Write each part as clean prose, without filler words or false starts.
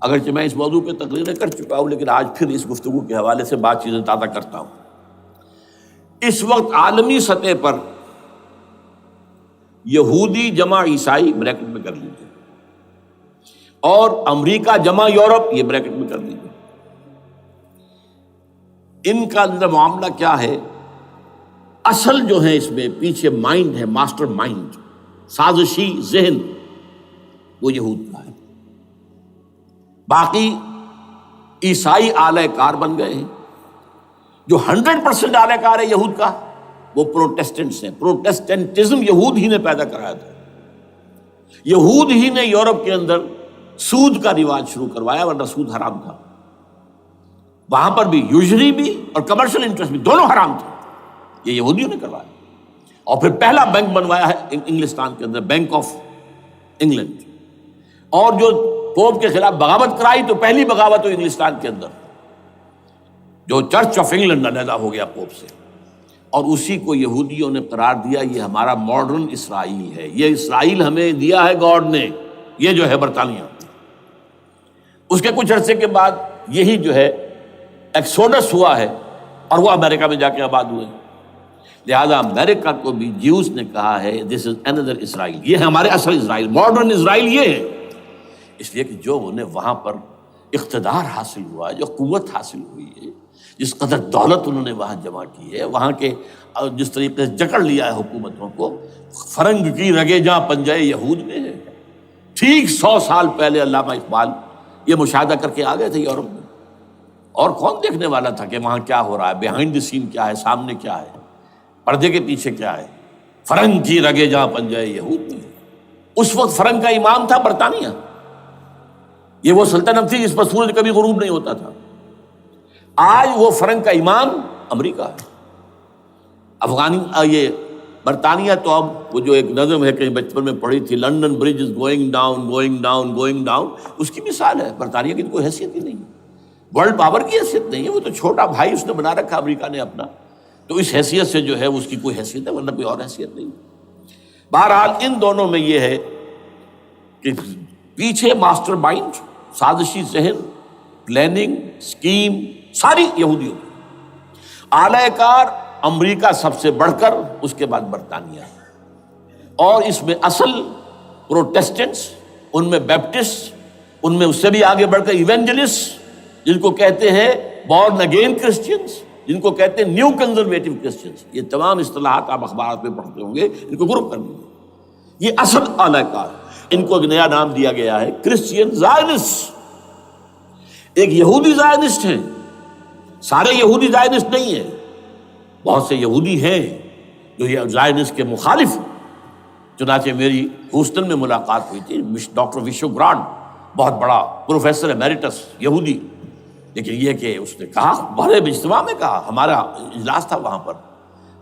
اگرچہ میں اس موضوع پہ تقریریں کر چکا ہوں، لیکن آج پھر اس گفتگو کے حوالے سے بات چیزیں تازہ کرتا ہوں۔ اس وقت عالمی سطح پر یہودی جمع عیسائی بریکٹ میں کر لیجیے، اور امریکہ جمع یورپ یہ بریکٹ میں کر لیجیے، ان کا اندر معاملہ کیا ہے؟ اصل جو ہے اس میں پیچھے مائنڈ ہے، ماسٹر مائنڈ، سازشی ذہن، وہ یہود کا ہے۔ باقی عیسائی اعلی کار بن گئے ہیں۔ جو 100% اعلی کار ہے یہود کا وہ پروٹیسٹنٹس ہیں۔ پروٹیسٹنٹزم یہود ہی نے پیدا کرایا تھا، یہود ہی نے یورپ کے اندر سود کا رواج شروع کروایا، ورنہ سود حرام تھا وہاں پر بھی، یوزری بھی اور کمرشل انٹرسٹ بھی، دونوں حرام تھے، یہ یہودیوں نے کروایا۔ اور پھر پہلا بینک بنوایا ہے انگلستان کے اندر، بینک آف انگلینڈ، اور جو پوپ کے خلاف بغاوت کرائی تو پہلی بغاوت ہوئی انگلستان کے اندر، جو چرچ آف انگلینڈ علیحدہ ہو گیا پوپ سے، اور اسی کو یہودیوں نے قرار دیا یہ ہمارا ماڈرن اسرائیل ہے، یہ اسرائیل ہمیں دیا ہے گاڈ نے، یہ جو ہے برطانیہ۔ اس کے کچھ عرصے کے بعد یہی جو ہے ایکسوڈس ہوا ہے، اور وہ امریکہ میں جا کے آباد ہوئے۔ لہذا امریکہ کو بھی جیوز نے کہا ہے دس از اندر اسرائیل، یہ ہے ہمارے اصل اسرائیل، ماڈرن اسرائیل یہ ہے۔ اس لیے کہ جو انہیں وہاں پر اقتدار حاصل ہوا ہے، جو قوت حاصل ہوئی ہے، جس قدر دولت انہوں نے وہاں جمع کی ہے، وہاں کے جس طریقے سے جکڑ لیا ہے حکومتوں کو، فرنگ کی رگے جہاں پنجے یہود میں ہے۔ ٹھیک 100 سال پہلے علامہ اقبال یہ مشاہدہ کر کے آ گئے تھے یورپ میں، اور کون دیکھنے والا تھا کہ وہاں کیا ہو رہا ہے، بیہائنڈ دی سین کیا ہے، سامنے کیا ہے، پردے کے پیچھے کیا ہے۔ فرنگ کی رگے جہاں پنجے یہود میں۔ اس وقت فرنگ کا امام تھا برطانیہ، یہ وہ سلطنت تھی جس پر سورج کبھی غروب نہیں ہوتا تھا۔ آج وہ فرنگ کا امام امریکہ ہے۔ یہ برطانیہ تو اب وہ جو ایک نظم ہے کہیں بچپن میں پڑھی تھی، London bridge is going down going down going down, اس کی مثال ہے۔ برطانیہ کی تو کوئی حیثیت ہی نہیں ہے، ورلڈ پاور کی حیثیت نہیں ہے، وہ تو چھوٹا بھائی اس نے بنا رکھا امریکہ نے اپنا، تو اس حیثیت سے جو ہے اس کی کوئی حیثیت ہے، ورنہ کوئی اور حیثیت نہیں۔ بہرحال ان دونوں میں یہ ہے کہ پیچھے ماسٹر مائنڈ، سازشی ذہن، پلاننگ، اسکیم ساری یہودیوں کی۔ اعلی کار امریکہ سب سے بڑھ کر، اس کے بعد برطانیہ، اور اس میں اصل پروٹیسٹنٹس، ان میں بیپٹسٹ، ان میں اس سے بھی آگے بڑھ کر ایونجلسٹ، جن کو کہتے ہیں بورن اگین کرسچنس، جن کو کہتے ہیں نیو کنزرویٹو کرسچنس، یہ تمام اصطلاحات آپ اخبارات میں پڑھتے ہوں گے، ان کو گروپ کر لیجیے۔ یہ اصل اعلی کار، ان کو ایک نیا نام دیا گیا ہے کرسچین زائنسٹ۔ ایک یہودی زائنسٹ ہیں، سارے یہودی زائنسٹ نہیں ہیں، بہت سے یہودی ہیں جو یہ زائنسٹ کے مخالف ہیں۔ چنانچہ میری ہیوسٹن میں ملاقات ہوئی تھی ڈاکٹر وشو گرانڈ، بہت بڑا پروفیسر ایمیریٹس یہودی، لیکن یہ کہ اس نے کہا، بڑے اجتماع میں کہا، ہمارا اجلاس تھا وہاں پر،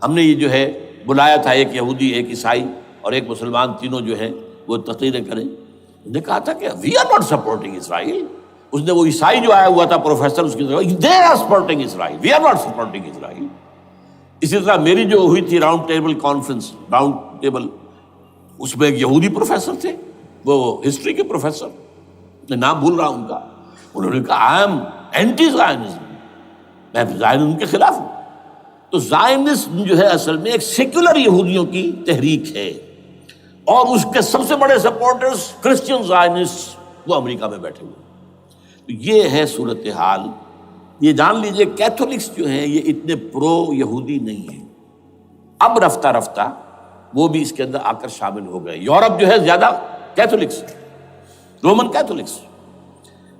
ہم نے یہ جو ہے بلایا تھا ایک یہودی، ایک عیسائی اور ایک مسلمان، تینوں جو ہیں وہ تقریریں کریں۔ انہوں نے کہا تھا کہ وی آر ناٹ سپورٹنگ اسرائیل۔ اس نے وہ عیسائی جو آیا ہوا تھا پروفیسر، اس کی طرف they are supporting Israel, we are not supporting Israel. اسی طرح میری جو ہوئی تھی round table conference, round table, اس میں ایک یہودی پروفیسر تھے، وہ ہسٹری کے پروفیسر، میں نام بھول رہا ہوں ان کا، انہوں نے کہا آئی ایم اینٹی زائنزم، میں زائنزم کے خلاف ہوں۔ تو زائنزم جو ہے اصل میں ایک سیکولر یہودیوں کی تحریک ہے، اور اس کے سب سے بڑے سپورٹرز کرسچین زائنسٹ وہ امریکہ میں بیٹھے ہوئے۔ تو یہ ہے صورتحال۔ یہ جان لیجئے کیتھولکس جو ہیں یہ اتنے پرو یہودی نہیں ہیں، اب رفتہ رفتہ وہ بھی اس کے اندر آ کر شامل ہو گئے۔ یورپ جو ہے زیادہ Catholics, Roman Catholics,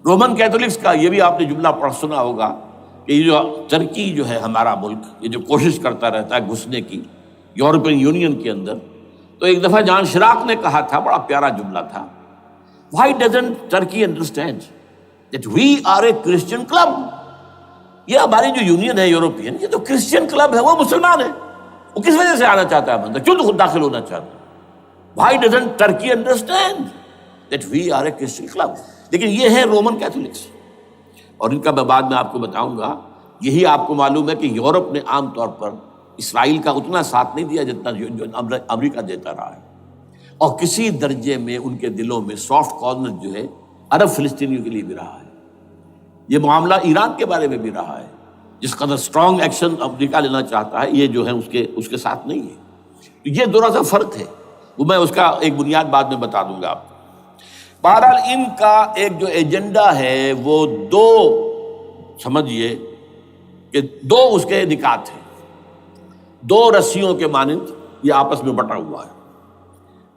Roman Catholics کا یہ بھی آپ نے جملہ پڑھ سنا ہوگا کہ یہ جو ترکی جو ہے ہمارا ملک، یہ جو کوشش کرتا رہتا ہے گھسنے کی یورپین یونین کے اندر، تو ایک دفعہ جان شراق نے کہا تھا، بڑا پیارا جملہ تھا، why doesn't Turkey understand that we are a Christian club؟ یہ ہماری جو یونین ہے یورپین، یہ تو کرسچین کلب ہے، وہ مسلمان ہے، وہ کس وجہ سے آنا چاہتا ہے اندر، کیوں تو خود داخل ہونا چاہتا ہے؟ why doesn't Turkey understand that we are a Christian club؟ لیکن یہ ہے رومن کیتھولکس، اور ان کا میں بعد میں آپ کو بتاؤں گا۔ یہی آپ کو معلوم ہے کہ یورپ نے عام طور پر اسرائیل کا اتنا ساتھ نہیں دیا جتنا جو امریکہ دیتا رہا ہے، اور کسی درجے میں ان کے دلوں میں سافٹ کارنر جو ہے عرب فلسطینیوں کے لیے بھی رہا ہے، یہ معاملہ ایران کے بارے میں بھی رہا ہے. جس قدر اسٹرانگ ایکشن امریکہ لینا چاہتا ہے یہ جو ہے اس کے ساتھ نہیں ہے. تو یہ تھوڑا سا فرق ہے، وہ میں اس کا ایک بنیاد بعد میں بتا دوں گا آپ کو. بہرحال ان کا ایک جو ایجنڈا ہے وہ دو، سمجھیے کہ دو اس کے نکات ہیں، دو رسیوں کے مانند یہ آپس میں بٹا ہوا ہے.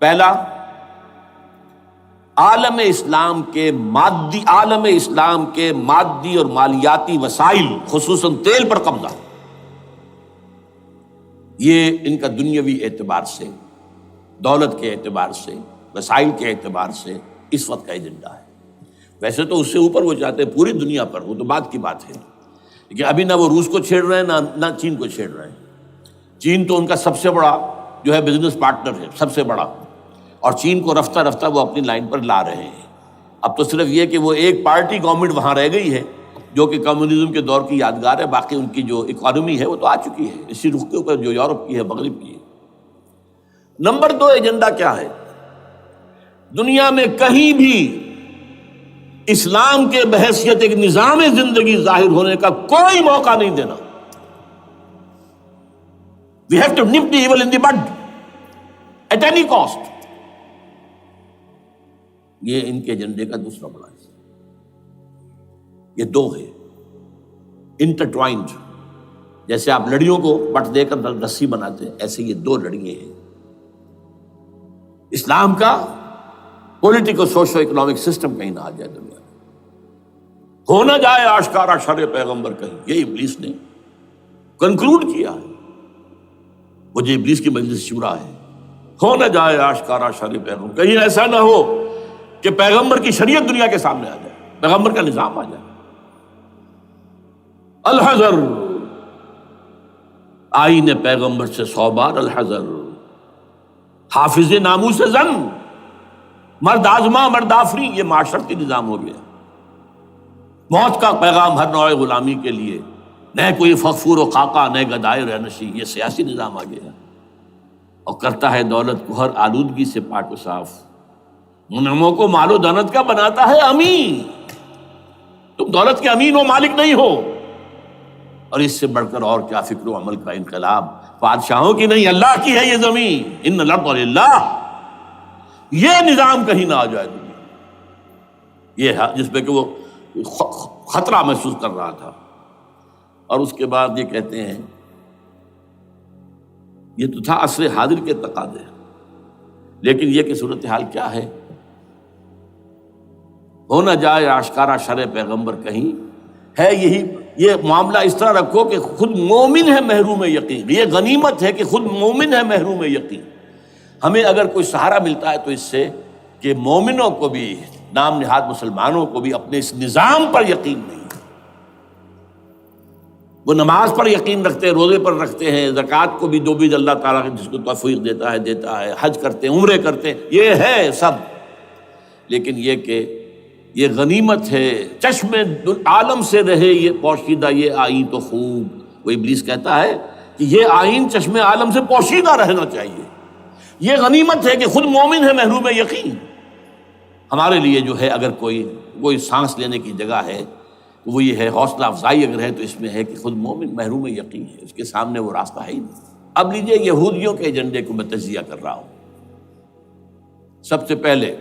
پہلا، عالم اسلام کے مادی اور مالیاتی وسائل خصوصاً تیل پر قبضہ، یہ ان کا دنیاوی اعتبار سے، دولت کے اعتبار سے، وسائل کے اعتبار سے اس وقت کا ایجنڈا ہے. ویسے تو اس سے اوپر وہ چاہتے ہیں پوری دنیا پر، وہ تو بات کی بات ہے، لیکن ابھی نہ وہ روس کو چھیڑ رہے ہیں نہ چین کو چھیڑ رہے ہیں. چین تو ان کا سب سے بڑا جو ہے بزنس پارٹنر ہے، سب سے بڑا، اور چین کو رفتہ رفتہ وہ اپنی لائن پر لا رہے ہیں. اب تو صرف یہ کہ وہ ایک پارٹی گورنمنٹ وہاں رہ گئی ہے جو کہ کمیونزم کے دور کی یادگار ہے، باقی ان کی جو اکانومی ہے وہ تو آ چکی ہے اسی رخ کے اوپر جو یورپ کی ہے، مغرب کی ہے. نمبر دو ایجنڈا کیا ہے؟ دنیا میں کہیں بھی اسلام کے بحیثیت ایک نظام زندگی ظاہر ہونے کا کوئی موقع نہیں دینا. We have to nip the evil in the bud at any cost. یہ ان کے ایجنڈے کا دوسرا بڑا حصہ. یہ دو ہے انٹرٹوائنڈ، جیسے آپ لڑیوں کو بٹ دے کر رسی بناتے ہیں، ایسے یہ دو لڑیے ہیں. اسلام کا پولیٹیکل سوشو اکنامک سسٹم کہیں نہ آ جائے دنیا میں، ہو نہ جائے آشکارا شر پیغمبر کہیں. یہ ابلیس نے کنکلوڈ کیا ہے، وہ جو ابلیس کی مجلس شورا ہے، ہو نہ جائے آشکارا شر پیغمبر، کہیں ایسا نہ ہو کہ پیغمبر کی شریعت دنیا کے سامنے آ جائے، پیغمبر کا نظام آ جائے. الحذر، آئین پیغمبر سے 100 بار الحذر. حافظ ناموس زن، مرد آزما مرد آفری، یہ معاشرتی نظام ہو گیا. موت کا پیغام ہر نوع غلامی کے لیے، نہ کوئی فخفور و خاکہ، نہ گدائے رہنشی، یہ سیاسی نظام آ گیا. اور کرتا ہے دولت کو ہر آلودگی سے پاک و صاف، منعموں کو مال و دولت کا بناتا ہے امین. تم دولت کے امین و مالک نہیں ہو. اور اس سے بڑھ کر اور کیا فکر و عمل کا انقلاب، بادشاہوں کی نہیں اللہ کی ہے یہ زمین، ان الارض للہ. یہ نظام کہیں نہ آ جائے دنیا، یہ جس پہ کہ وہ خطرہ محسوس کر رہا تھا. اور اس کے بعد یہ کہتے ہیں، یہ تو تھا عصر حاضر کے تقاضے، لیکن یہ کہ صورتحال کیا ہے؟ ہو نہ جائے آشکارا شر پیغمبر کہیں ہے. یہ معاملہ اس طرح رکھو کہ خود مومن ہے محروم یقین. یہ غنیمت ہے کہ خود مومن ہے محروم یقین. ہمیں اگر کوئی سہارا ملتا ہے تو اس سے کہ مومنوں کو بھی، نام نہاد مسلمانوں کو بھی اپنے اس نظام پر یقین نہیں. وہ نماز پر یقین رکھتے ہیں، روزے پر رکھتے ہیں، زکوٰۃ کو بھی جو بھی اللہ تعالیٰ جس کو توفیق دیتا ہے، حج کرتے ہیں، عمرے کرتے ہیں، یہ ہے سب. لیکن یہ کہ یہ غنیمت ہے، چشم عالم سے رہے یہ پوشیدہ یہ آئین تو خوب. وہ ابلیس کہتا ہے کہ یہ آئین چشم عالم سے پوشیدہ رہنا چاہیے. یہ غنیمت ہے کہ خود مومن ہے محروم یقین. ہمارے لیے جو ہے اگر کوئی سانس لینے کی جگہ ہے تو وہ یہ ہے، حوصلہ افزائی اگر ہے تو اس میں ہے کہ خود مومن محروم یقین ہے، اس کے سامنے وہ راستہ ہے ہی نہیں. اب لیجیے یہودیوں کے ایجنڈے کو میں تجزیہ کر رہا ہوں. سب سے پہلے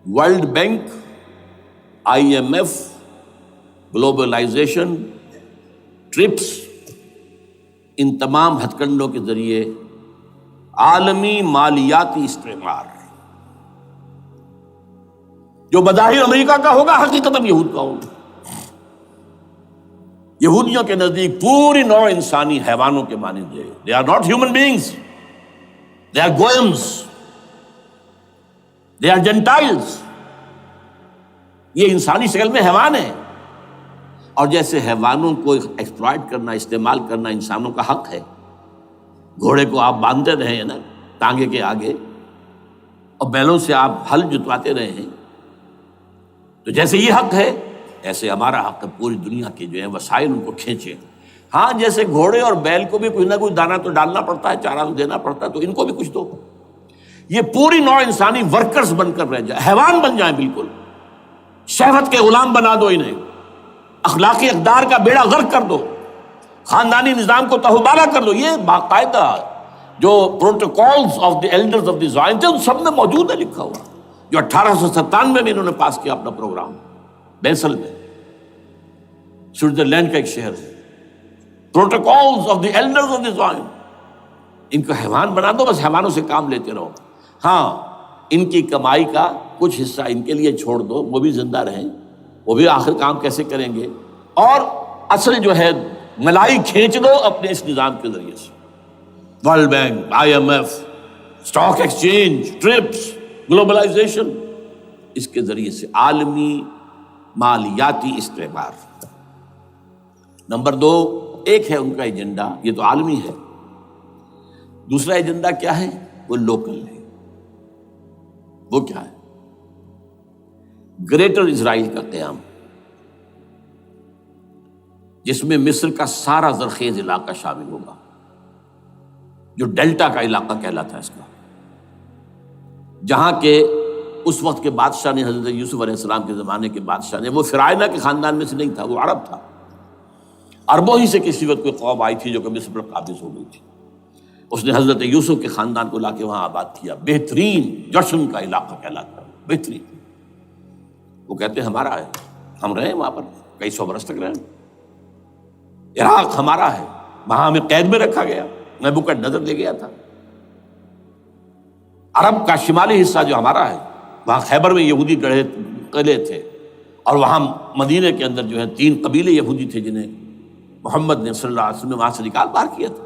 World Bank, IMF، globalisation, TRIPS, ان تمام ہتھ کنڈوں کے ذریعے عالمی مالیاتی استعمار جو بظاہر امریکہ کا ہوگا حقیقتاً یہود کا ہوگا. یہودیوں کے نزدیک پوری نوع انسانی حیوانوں کے مانند ہے. They are not human beings. They are goyams. They are Gentiles. یہ انسانی شکل میں حیوان ہیں، اور جیسے حیوانوں کو ایکسپلائٹ کرنا، استعمال کرنا انسانوں کا حق ہے. گھوڑے کو آپ باندھتے رہے ہیں نا ٹانگے کے آگے، اور بیلوں سے آپ ہل جتواتے رہے ہیں، تو جیسے یہ حق ہے ایسے ہمارا حق ہے پوری دنیا کے جو ہے وسائل ان کو کھینچے. ہاں جیسے گھوڑے اور بیل کو بھی کچھ نہ کچھ دانا تو ڈالنا پڑتا ہے، چارہ تو دینا پڑتا ہے، تو ان کو بھی کچھ دو. یہ پوری نوع انسانی ورکرز بن کر رہ جائے، حیوان بن جائیں، بالکل شہوت کے غلام بنا دو انہیں، اخلاقی اقدار کا بیڑا غرق کر دو، خاندانی نظام کو تہوبالا کر دو۔ یہ باقاعدہ جو protocols of the elders of the Zion تھے ان سب میں موجود ہے لکھا ہوا، جو 1897 میں انہوں نے پاس کیا اپنا پروگرام بیسل میں، سوئٹزرلینڈ کا ایک شہر ہے۔ Protocols of the elders of the Zion, ان کو حیوان بنا دو، بس حیوانوں سے کام لیتے رہو۔ ہاں ان کی کمائی کا کچھ حصہ ان کے لیے چھوڑ دو، وہ بھی زندہ رہیں، وہ بھی آخر کام کیسے کریں گے، اور اصل جو ہے ملائی کھینچ دو اپنے اس نظام کے ذریعے سے۔ World Bank, I M F, stock exchange, TRIPS, globalisation, اس کے ذریعے سے عالمی مالیاتی استعمار۔ نمبر 2، ایک ہے ان کا ایجنڈا، یہ تو عالمی ہے، دوسرا ایجنڈا کیا ہے؟ وہ لوکل ہے۔ وہ کیا ہے؟ گریٹر اسرائیل کا قیام، جس میں مصر کا سارا زرخیز علاقہ شامل ہوگا، جو ڈیلٹا کا علاقہ کہلاتا ہے اس کا، جہاں کے اس وقت کے بادشاہ نے، حضرت یوسف علیہ السلام کے زمانے کے بادشاہ نے، وہ فرعونہ کے خاندان میں سے نہیں تھا، وہ عرب تھا، عربوں ہی سے کسی وقت کوئی قوم آئی تھی جو کہ مصر پر قابض ہو گئی تھی، اس نے حضرت یوسف کے خاندان کو لا کے وہاں آباد کیا، بہترین جشن کا علاقہ کہلاتا ہے، بہترین۔ وہ کہتے ہیں ہمارا ہے، ہم رہے وہاں پر کئی سو برس تک رہے، عراق ہمارا ہے، وہاں ہمیں قید میں رکھا گیا، نبوکدنضر لے گیا تھا۔ عرب کا شمالی حصہ جو ہمارا ہے، وہاں خیبر میں یہودی قلعے تھے، اور وہاں مدینے کے اندر جو ہے 3 قبیلے یہودی تھے جنہیں محمد نے صلی اللہ علیہ وسلم وہاں سے نکال باہر کیا تھا۔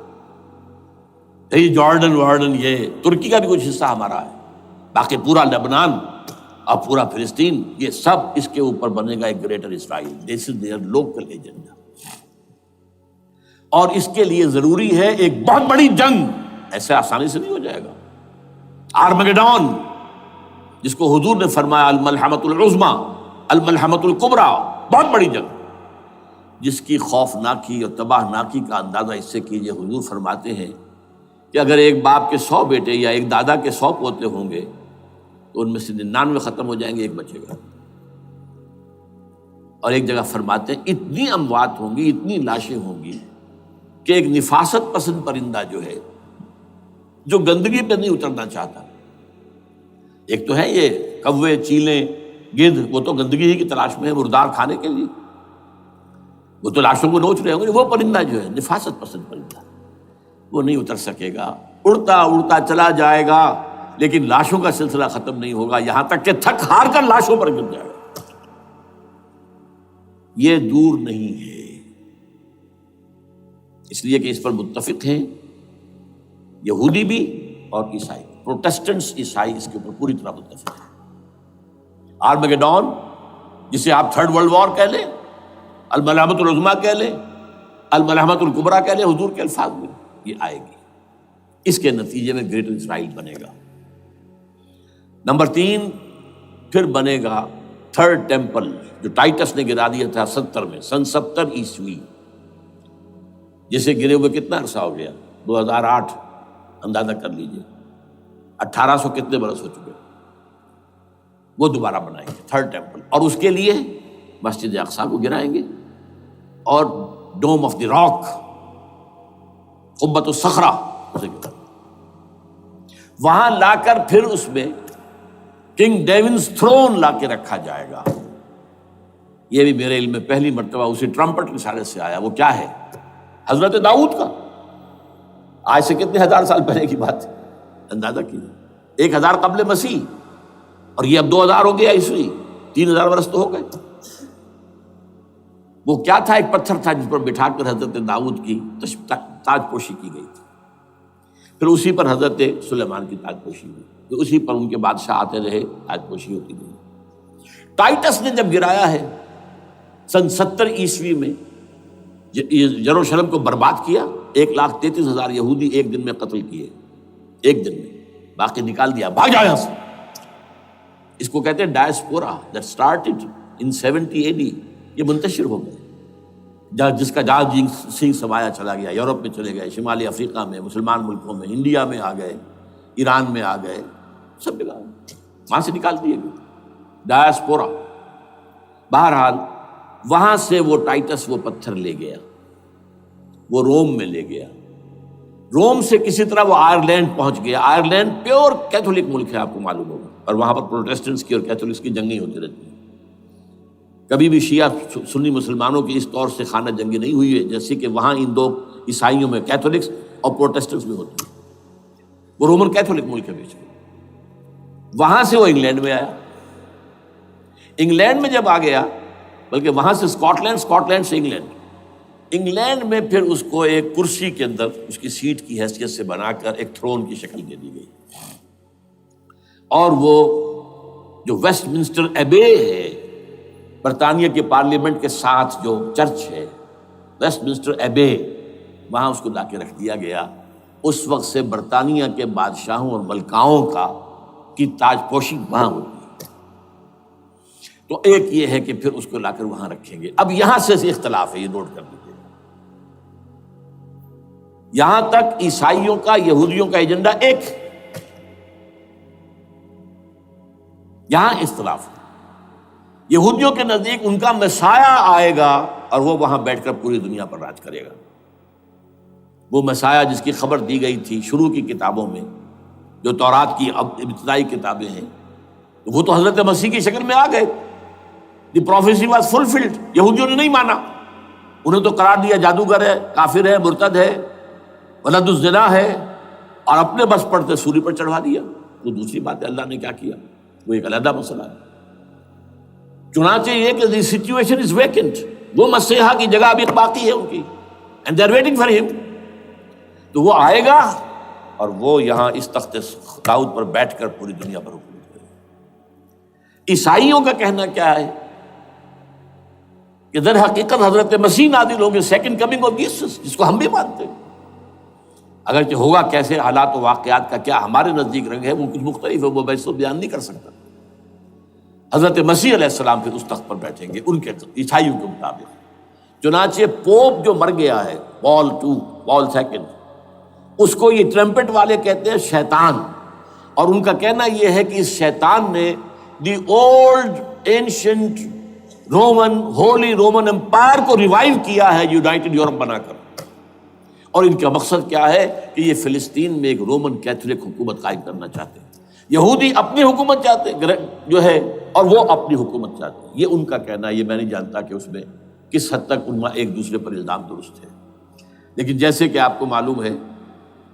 یہ جارڈن یہ ترکی کا بھی کچھ حصہ ہمارا ہے، باقی پورا لبنان اور پورا فلسطین، یہ سب اس کے اوپر بنے گا ایک greater Israel. This is there local agenda, اور اس کے لیے ضروری ہے ایک بہت بڑی جنگ، ایسے آسانی سے نہیں ہو جائے گا۔ آرمگیڈون، جس کو حضور نے فرمایا الملحمۃ العظمیٰ، الملحمۃ الکبریٰ، بہت بڑی جنگ، جس کی خوفناکی اور تباہ ناکی کا اندازہ اس سے کیجیے۔ حضور فرماتے ہیں کہ اگر ایک باپ کے 100 بیٹے یا ایک دادا کے 100 پوتے ہوں گے تو ان میں سے 99 ختم ہو جائیں گے، ایک بچے گا۔ اور ایک جگہ فرماتے ہیں اتنی اموات ہوں گی، اتنی لاشیں ہوں گی کہ ایک نفاست پسند پرندہ جو ہے، جو گندگی پہ نہیں اترنا چاہتا، ایک تو ہے یہ کوے، چیلیں، گدھ، وہ تو گندگی ہی کی تلاش میں ہے مردار کھانے کے لیے، وہ تو لاشوں کو نوچ رہے ہوں گے۔ وہ پرندہ جو ہے نفاست پسند پرندہ، وہ نہیں اتر سکے گا، اڑتا اڑتا چلا جائے گا، لیکن لاشوں کا سلسلہ ختم نہیں ہوگا، یہاں تک کہ تھک ہار کر لاشوں پر گر جائے گا۔ یہ دور نہیں ہے، اس لیے کہ اس پر متفق ہیں یہودی بھی اور عیسائی، پروٹسٹنٹس عیسائی اس کے اوپر پوری طرح متفق ہیں۔ آرمگیڈون، جسے آپ 3rd ورلڈ وار کہہ لیں، الملحمۃ العظمیٰ کہہ لیں، الملحمۃ الکبریٰ کہہ لیں حضور کے الفاظ میں، یہ آئے گی۔ اس کے نتیجے میں گریٹر اسرائیل بنے گا۔ نمبر 3، پھر بنے گا 3rd ٹیمپل، جو ٹائٹس نے گرا دیا تھا 70 میں، سن 70 عیسوی، جسے گرے ہوئے کتنا عرصہ ہو گیا؟ 2008، اندازہ کر لیجئے 1800 کتنے برس ہو چکے۔ وہ دوبارہ بنائیں گے 3rd ٹیمپل، اور اس کے لیے مسجد اقصیٰ کو گرائیں گے، اور ڈوم آف دی راک، قبۃ الصخرہ، وہاں لا کر پھر اس میں کنگ ڈیونز تھرون لا کے رکھا جائے گا۔ یہ بھی میرے علم میں پہلی مرتبہ اسی ٹرمپٹ کے اشارے سے آیا۔ وہ کیا ہے؟ حضرت داؤد کا، آج سے کتنے ہزار سال پہلے کی بات ہے، اندازہ کیجیے، 1000 قبل مسیح، اور یہ اب 2000 ہو گیا عیسوی، 3000 برس تو ہو گئے۔ وہ کیا تھا؟ ایک پتھر تھا جس پر بٹھا کر حضرت داؤد کی تاج پوشی کی گئی تھی، پھر اسی پر حضرت سلیمان کی تاج پوشی ہوئی، پھر اسی پر ان کے بادشاہ آتے رہے، تاج پوشی ہوتی گئی۔ ٹائٹس نے جب گرایا ہے سن 70 عیسوی میں، یروشلم کو برباد کیا، 1,33,000 یہودی ایک دن میں قتل کیے، ایک دن میں، باقی نکال دیا، بھاگ جاؤ یہاں سے۔ اس کو کہتے ہیں diaspora, that started in 70 AD، یہ منتشر ہو گئے، جس کا جہاز سنگھ سمایا چلا گیا، یورپ میں چلے گئے، شمالی افریقہ میں، مسلمان ملکوں میں، انڈیا میں آ گئے، ایران میں آ گئے، سب جگہ وہاں سے نکال دیے گئے، ڈایاسپورا۔ بہرحال وہاں سے وہ ٹائٹس وہ پتھر لے گیا، وہ روم میں لے گیا، روم سے کسی طرح وہ آئرلینڈ پہنچ گیا۔ آئرلینڈ پیور کیتھولک ملک ہے، آپ کو معلوم ہوگا، اور وہاں پر پروٹیسٹنٹس کی اور کیتھولکس کی جنگیں ہوتی رہتی ہیں۔ کبھی بھی شیعہ سنی مسلمانوں کی اس طور سے خانہ جنگی نہیں ہوئی ہے جیسے کہ وہاں ان دو عیسائیوں میں کیتھولکس اور پروٹیسٹنٹس میں ہوتی ہیں۔ وہ رومن کیتھولک ملک ہے بیچ میں۔ وہاں سے وہ انگلینڈ میں آیا، انگلینڈ میں جب آ گیا، بلکہ وہاں سے اسکاٹ لینڈ سے انگلینڈ میں پھر اس کو ایک کرسی کے اندر اس کی سیٹ کی حیثیت سے بنا کر ایک تھرون کی شکل دے دی گئی، اور وہ جو ویسٹ منسٹر ایبے ہے، برطانیہ کے پارلیمنٹ کے ساتھ جو چرچ ہے ویسٹ منسٹر ایبے، وہاں اس کو لا کے رکھ دیا گیا۔ اس وقت سے برطانیہ کے بادشاہوں اور ملکاؤں کی تاج پوشی وہاں ہوتی ہے۔ تو ایک یہ ہے کہ پھر اس کو لا کر وہاں رکھیں گے۔ اب یہاں سے اختلاف ہے، یہ نوٹ کر لیجیے۔ یہاں تک عیسائیوں کا یہودیوں کا ایجنڈا ایک، یہاں اختلاف ہے۔ یہودیوں کے نزدیک ان کا مسیح آئے گا اور وہ وہاں بیٹھ کر پوری دنیا پر راج کرے گا۔ وہ مسیح جس کی خبر دی گئی تھی شروع کی کتابوں میں، جو تورات کی ابتدائی کتابیں ہیں، وہ تو حضرت مسیح کی شکل میں آ گئے۔ دی پروفیسی واز فلفلڈ۔ یہودیوں نے نہیں مانا، انہیں تو قرار دیا جادوگر ہے، کافر ہے، مرتد ہے، ولد الزنا ہے، اور اپنے بس پڑتے سولی پر چڑھوا دیا۔ تو دوسری بات ہے اللہ نے کیا کیا، وہ ایک علیحدہ مسئلہ ہے۔ چنانچہ یہ کہ دی سچویشن از ویکنٹ، وہ مسیحا کی جگہ ابھی باقی ہے ان کی، and they are waiting for ہم۔ تو وہ آئے گا اور وہ یہاں اس تخت داؤد پر بیٹھ کر پوری دنیا پر حکومت کرے گا۔ عیسائیوں کا کہنا کیا ہے کہ در حقیقت حضرت مسیح نازل ہوں گے، سیکنڈ کمنگ آف جیسس، جس کو ہم بھی مانتے ہیں، اگرچہ ہوگا کیسے، حالات و واقعات کا کیا ہمارے نزدیک رنگ ہے وہ کچھ مختلف ہے، وہ میں اس کو بیان نہیں کر سکتا۔ حضرت مسیح علیہ السلام پھر اس تخت پر بیٹھیں گے ان کے عیسائیوں کے مطابق۔ چنانچہ پوپ جو مر گیا ہے، پال سیکنڈ، اس کو یہ ٹرمپٹ والے کہتے ہیں شیطان، اور ان کا کہنا یہ ہے کہ اس شیطان نے the old ancient holy Roman empire کو ریوائیو کیا ہے یونائٹڈ یورپ بنا کر، اور ان کا مقصد کیا ہے کہ یہ فلسطین میں ایک رومن کیتھولک حکومت قائم کرنا چاہتے ہیں۔ یہودی اپنی حکومت چاہتے ہیں جو ہے، اور وہ اپنی حکومت چاہتے ہیں، یہ ان کا کہنا ہے۔ یہ میں نہیں جانتا کہ اس میں کس حد تک ان ایک دوسرے پر الزام درست ہے، لیکن جیسے کہ آپ کو معلوم ہے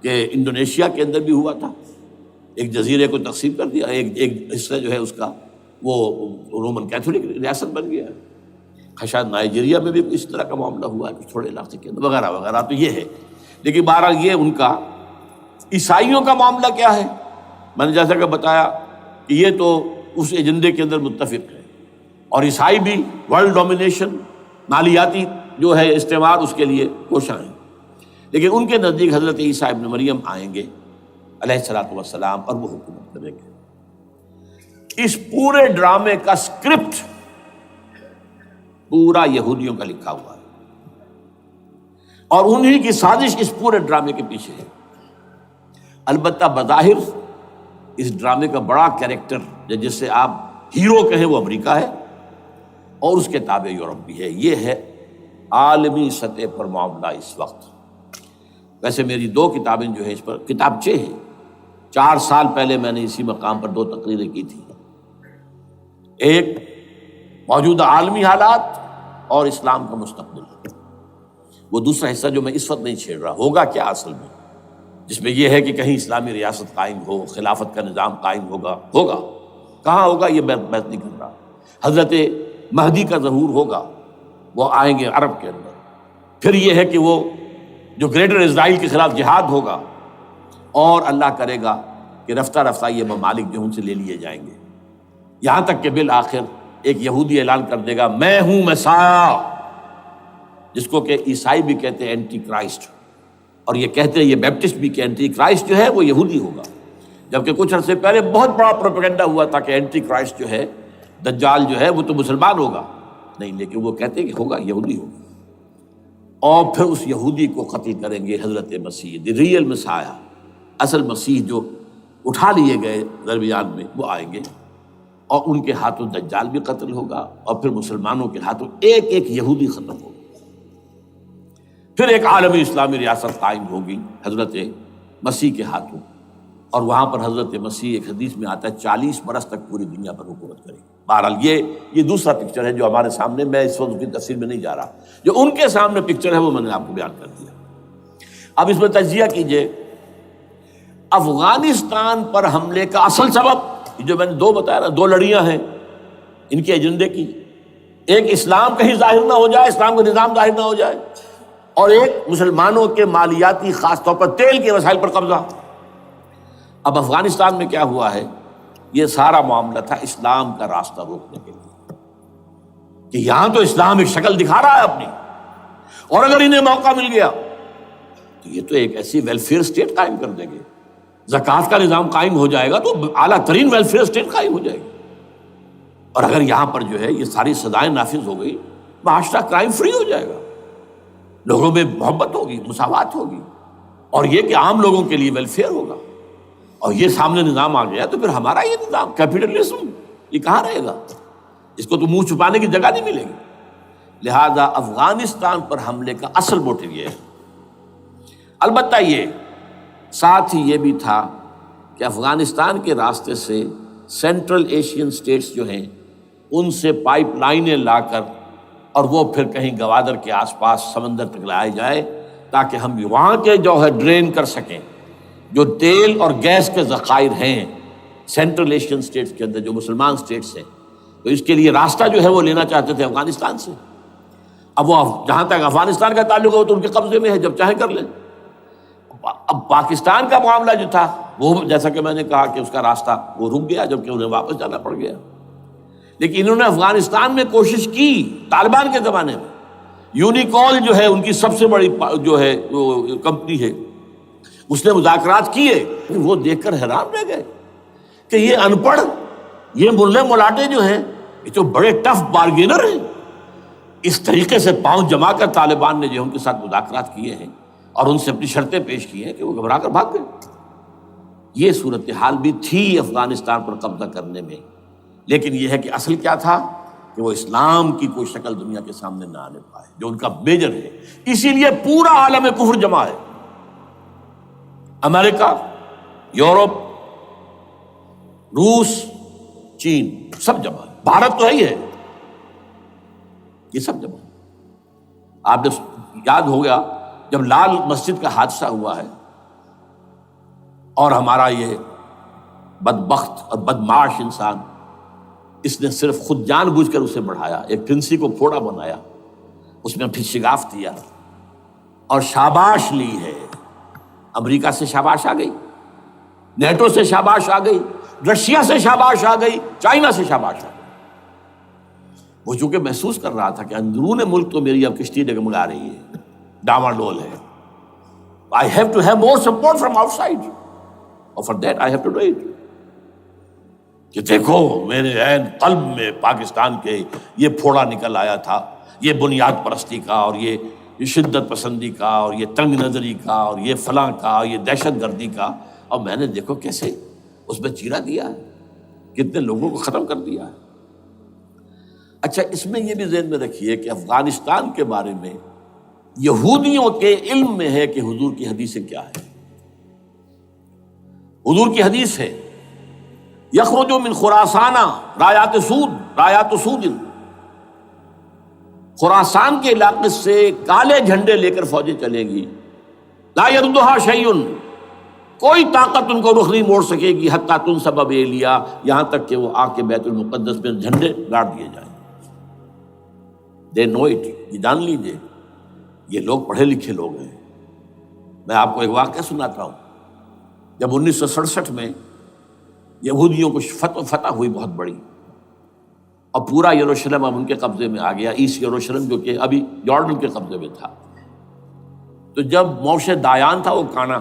کہ انڈونیشیا کے اندر بھی ہوا تھا، ایک جزیرے کو تقسیم کر دیا، ایک حصہ جو ہے اس کا وہ رومن کیتھولک ریاست بن گیا ہے۔ شاید نائجیریا میں بھی اس طرح کا معاملہ ہوا ہے کچھ تھوڑے علاقے کے اندر، وغیرہ وغیرہ۔ تو یہ ہے، لیکن بہرحال یہ ان کا۔ عیسائیوں کا معاملہ کیا ہے، میں نے جیسا کہ بتایا کہ یہ تو اس ایجنڈے کے اندر متفق ہے، اور عیسائی بھی ورلڈ ڈومینیشن، مالیاتی جو ہے استعمار، اس کے لیے کوشاں ہیں۔ لیکن ان کے نزدیک حضرت عیسیٰ ابن مریم آئیں گے علیہ الصلوۃ والسلام، اور وہ حکومت کریں گے۔ اس پورے ڈرامے کا اسکرپٹ پورا یہودیوں کا لکھا ہوا ہے، اور انہی کی سازش اس پورے ڈرامے کے پیچھے ہے۔ البتہ بظاہر اس ڈرامے کا بڑا کیریکٹر جس سے آپ ہیرو کہیں وہ امریکہ ہے، اور اس کے تابع یورپ بھی ہے۔ یہ ہے عالمی سطح پر معاملہ اس وقت۔ ویسے میری 2 کتابیں جو ہیں اس پر کتابچے ہیں، 4 سال پہلے میں نے اسی مقام پر 2 تقریریں کی تھی، ایک موجودہ عالمی حالات اور اسلام کا مستقبل، وہ دوسرا حصہ جو میں اس وقت نہیں چھیڑ رہا، ہوگا کیا اصل میں، جس میں یہ ہے کہ کہیں اسلامی ریاست قائم ہو، خلافت کا نظام قائم ہوگا کہاں ہوگا یہ میں بحث نہیں کر رہا۔ حضرت مہدی کا ظہور ہوگا، وہ آئیں گے عرب کے اندر۔ پھر یہ ہے کہ وہ جو گریٹر اسرائیل کے خلاف جہاد ہوگا، اور اللہ کرے گا کہ رفتہ رفتہ یہ ممالک جو ان سے لے لیے جائیں گے، یہاں تک کہ بالآخر ایک یہودی اعلان کر دے گا میں ہوں مسیح، جس کو کہ عیسائی بھی کہتے ہیں اینٹی کرائسٹ، اور یہ کہتے ہیں یہ بیپٹسٹ بھی کہ اینٹی کرائسٹ جو ہے وہ یہودی ہوگا، جبکہ کچھ عرصے پہلے بہت بڑا پروپیگنڈا ہوا تھا کہ اینٹی کرائسٹ جو ہے، دجال جو ہے وہ تو مسلمان ہوگا، نہیں، لیکن وہ کہتے ہیں کہ ہوگا یہودی ہوگا، اور پھر اس یہودی کو قتل کریں گے حضرت مسیح، دی ریئل مسیح، اصل مسیح جو اٹھا لیے گئے درمیان میں، وہ آئیں گے اور ان کے ہاتھوں دجال بھی قتل ہوگا، اور پھر مسلمانوں کے ہاتھوں ایک ایک یہودی ختم ہوگا، پھر ایک عالمی اسلامی ریاست قائم ہوگی حضرت مسیح کے ہاتھوں، اور وہاں پر حضرت مسیح، ایک حدیث میں آتا ہے 40 برس تک پوری دنیا پر حکومت کرے گی۔ بہرحال یہ دوسرا پکچر ہے جو ہمارے سامنے، میں اس وقت کی تفصیل میں نہیں جا رہا، جو ان کے سامنے پکچر ہے وہ میں نے آپ کو بیان کر دیا۔ اب اس میں تجزیہ کیجئے افغانستان پر حملے کا اصل سبب، جو میں نے دو بتایا نا، دو لڑیاں ہیں ان کے ایجنڈے کی، ایک اسلام کہیں ظاہر نہ ہو جائے، اسلام کا نظام ظاہر نہ ہو جائے، اور ایک مسلمانوں کے مالیاتی، خاص طور پر تیل کے وسائل پر قبضہ۔ اب افغانستان میں کیا ہوا ہے، یہ سارا معاملہ تھا اسلام کا راستہ روکنے کے لیے، کہ یہاں تو اسلام ایک شکل دکھا رہا ہے اپنی، اور اگر انہیں موقع مل گیا تو یہ تو ایک ایسی ویلفیئر اسٹیٹ قائم کر دیں گے، زکوٰۃ کا نظام قائم ہو جائے گا تو اعلیٰ ترین ویلفیئر اسٹیٹ قائم ہو جائے گی، اور اگر یہاں پر جو ہے یہ ساری سزائیں نافذ ہو گئی، معاشرہ کرائم فری ہو جائے گا، لوگوں میں محبت ہوگی، مساوات ہوگی، اور یہ کہ عام لوگوں کے لیے ویلفیئر ہوگا، اور یہ سامنے نظام آ گیا تو پھر ہمارا یہ نظام کیپٹلزم یہ کہاں رہے گا، اس کو تو منہ چھپانے کی جگہ نہیں ملے گی۔ لہذا افغانستان پر حملے کا اصل موٹیو یہ ہے۔ البتہ یہ ساتھ ہی یہ بھی تھا کہ افغانستان کے راستے سے سینٹرل ایشین سٹیٹس جو ہیں ان سے پائپ لائنیں لا کر، اور وہ پھر کہیں گوادر کے آس پاس سمندر تک لائے جائے، تاکہ ہم وہاں کے جو ہے ڈرین کر سکیں جو تیل اور گیس کے ذخائر ہیں سینٹرل ایشین سٹیٹس کے اندر، جو مسلمان سٹیٹس ہیں، تو اس کے لیے راستہ جو ہے وہ لینا چاہتے تھے افغانستان سے۔ اب وہ جہاں تک افغانستان کا تعلق ہے تو ان کے قبضے میں ہے، جب چاہیں کر لیں۔ اب پاکستان کا معاملہ جو تھا وہ، جیسا کہ میں نے کہا کہ اس کا راستہ وہ رک گیا، جبکہ انہیں واپس جانا پڑ گیا، لیکن انہوں نے افغانستان میں کوشش کی طالبان کے زمانے میں۔ یونیکول جو ہے ان کی سب سے بڑی جو ہے کمپنی ہے، اس نے مذاکرات کیے، وہ دیکھ کر حیران رہ گئے کہ یہ ان پڑھ، یہ ملے ملاٹے جو ہیں یہ تو بڑے ٹف بارگینر ہیں۔ اس طریقے سے پاؤں جما کر طالبان نے جو ان کے ساتھ مذاکرات کیے ہیں اور ان سے اپنی شرطیں پیش کی ہیں کہ وہ گھبرا کر بھاگ گئے۔ یہ صورتحال بھی تھی افغانستان پر قبضہ کرنے میں، لیکن یہ ہے کہ اصل کیا تھا کہ وہ اسلام کی کوئی شکل دنیا کے سامنے نہ آنے پائے، جو ان کا میجر ہے۔ اسی لیے پورا عالم کفر جمع ہے، امریکہ، یورپ، روس، چین، سب جمع ہے، بھارت تو ہے ہی ہے، یہ سب جمع ہے۔ آپ نے یاد ہو گیا جب لال مسجد کا حادثہ ہوا ہے اور ہمارا یہ بدبخت اور بدمعاش انسان، اس نے صرف خود جان بوجھ کر اسے بڑھایا، ایک پھنسی کو پھوڑا بنایا، اس میں پھر شگاف دیا اور شاباش لی ہے۔ امریکہ سے شاباش آ گئی، نیٹو سے شاباش آ گئی، رشیا سے شاباش آ گئی، چائنا سے شاباش آ گئی۔ وہ چونکہ محسوس کر رہا تھا کہ اندرون ملک تو میری اب کشتی ڈگمگا رہی ہے، ڈاماڈول ہے، I have to have more support from outside, اور for that I have to do it۔ کہ دیکھو میرے عین قلب میں پاکستان کے یہ پھوڑا نکل آیا تھا، یہ بنیاد پرستی کا، اور یہ شدت پسندی کا، اور یہ تنگ نظری کا، اور یہ فلاں کا، یہ دہشت گردی کا، اور میں نے دیکھو کیسے اس میں چیرا دیا ہے، کتنے لوگوں کو ختم کر دیا ہے۔ اچھا، اس میں یہ بھی ذہن میں رکھیے کہ افغانستان کے بارے میں یہودیوں کے علم میں ہے کہ حضور کی حدیثیں کیا ہے۔ حضور کی حدیث ہے یخرج من خراسان رایات سود، خراسان کے علاقے سے کالے جھنڈے لے کر فوجیں چلیں گی، لا یردھا شیء، کوئی طاقت ان کو رخ نہیں موڑ سکے گی، حتیٰ تنصب بیلیا، یہاں تک کہ وہ آ کے بیت المقدس میں جھنڈے گاڑ دیے جائیں۔ دے نو اٹ، یہ جان لیجیے، یہ لوگ پڑھے لکھے لوگ ہیں۔ میں آپ کو ایک واقعہ سناتا ہوں۔ جب 1967 میں یہودیوں کو فتح ہوئی بہت بڑی، اور پورا یروشلم اب ان کے قبضے میں آ گیا، ایسٹ یروشلم جو کہ ابھی جارڈن کے قبضے میں تھا، تو جب موشے دایان تھا وہ کانا،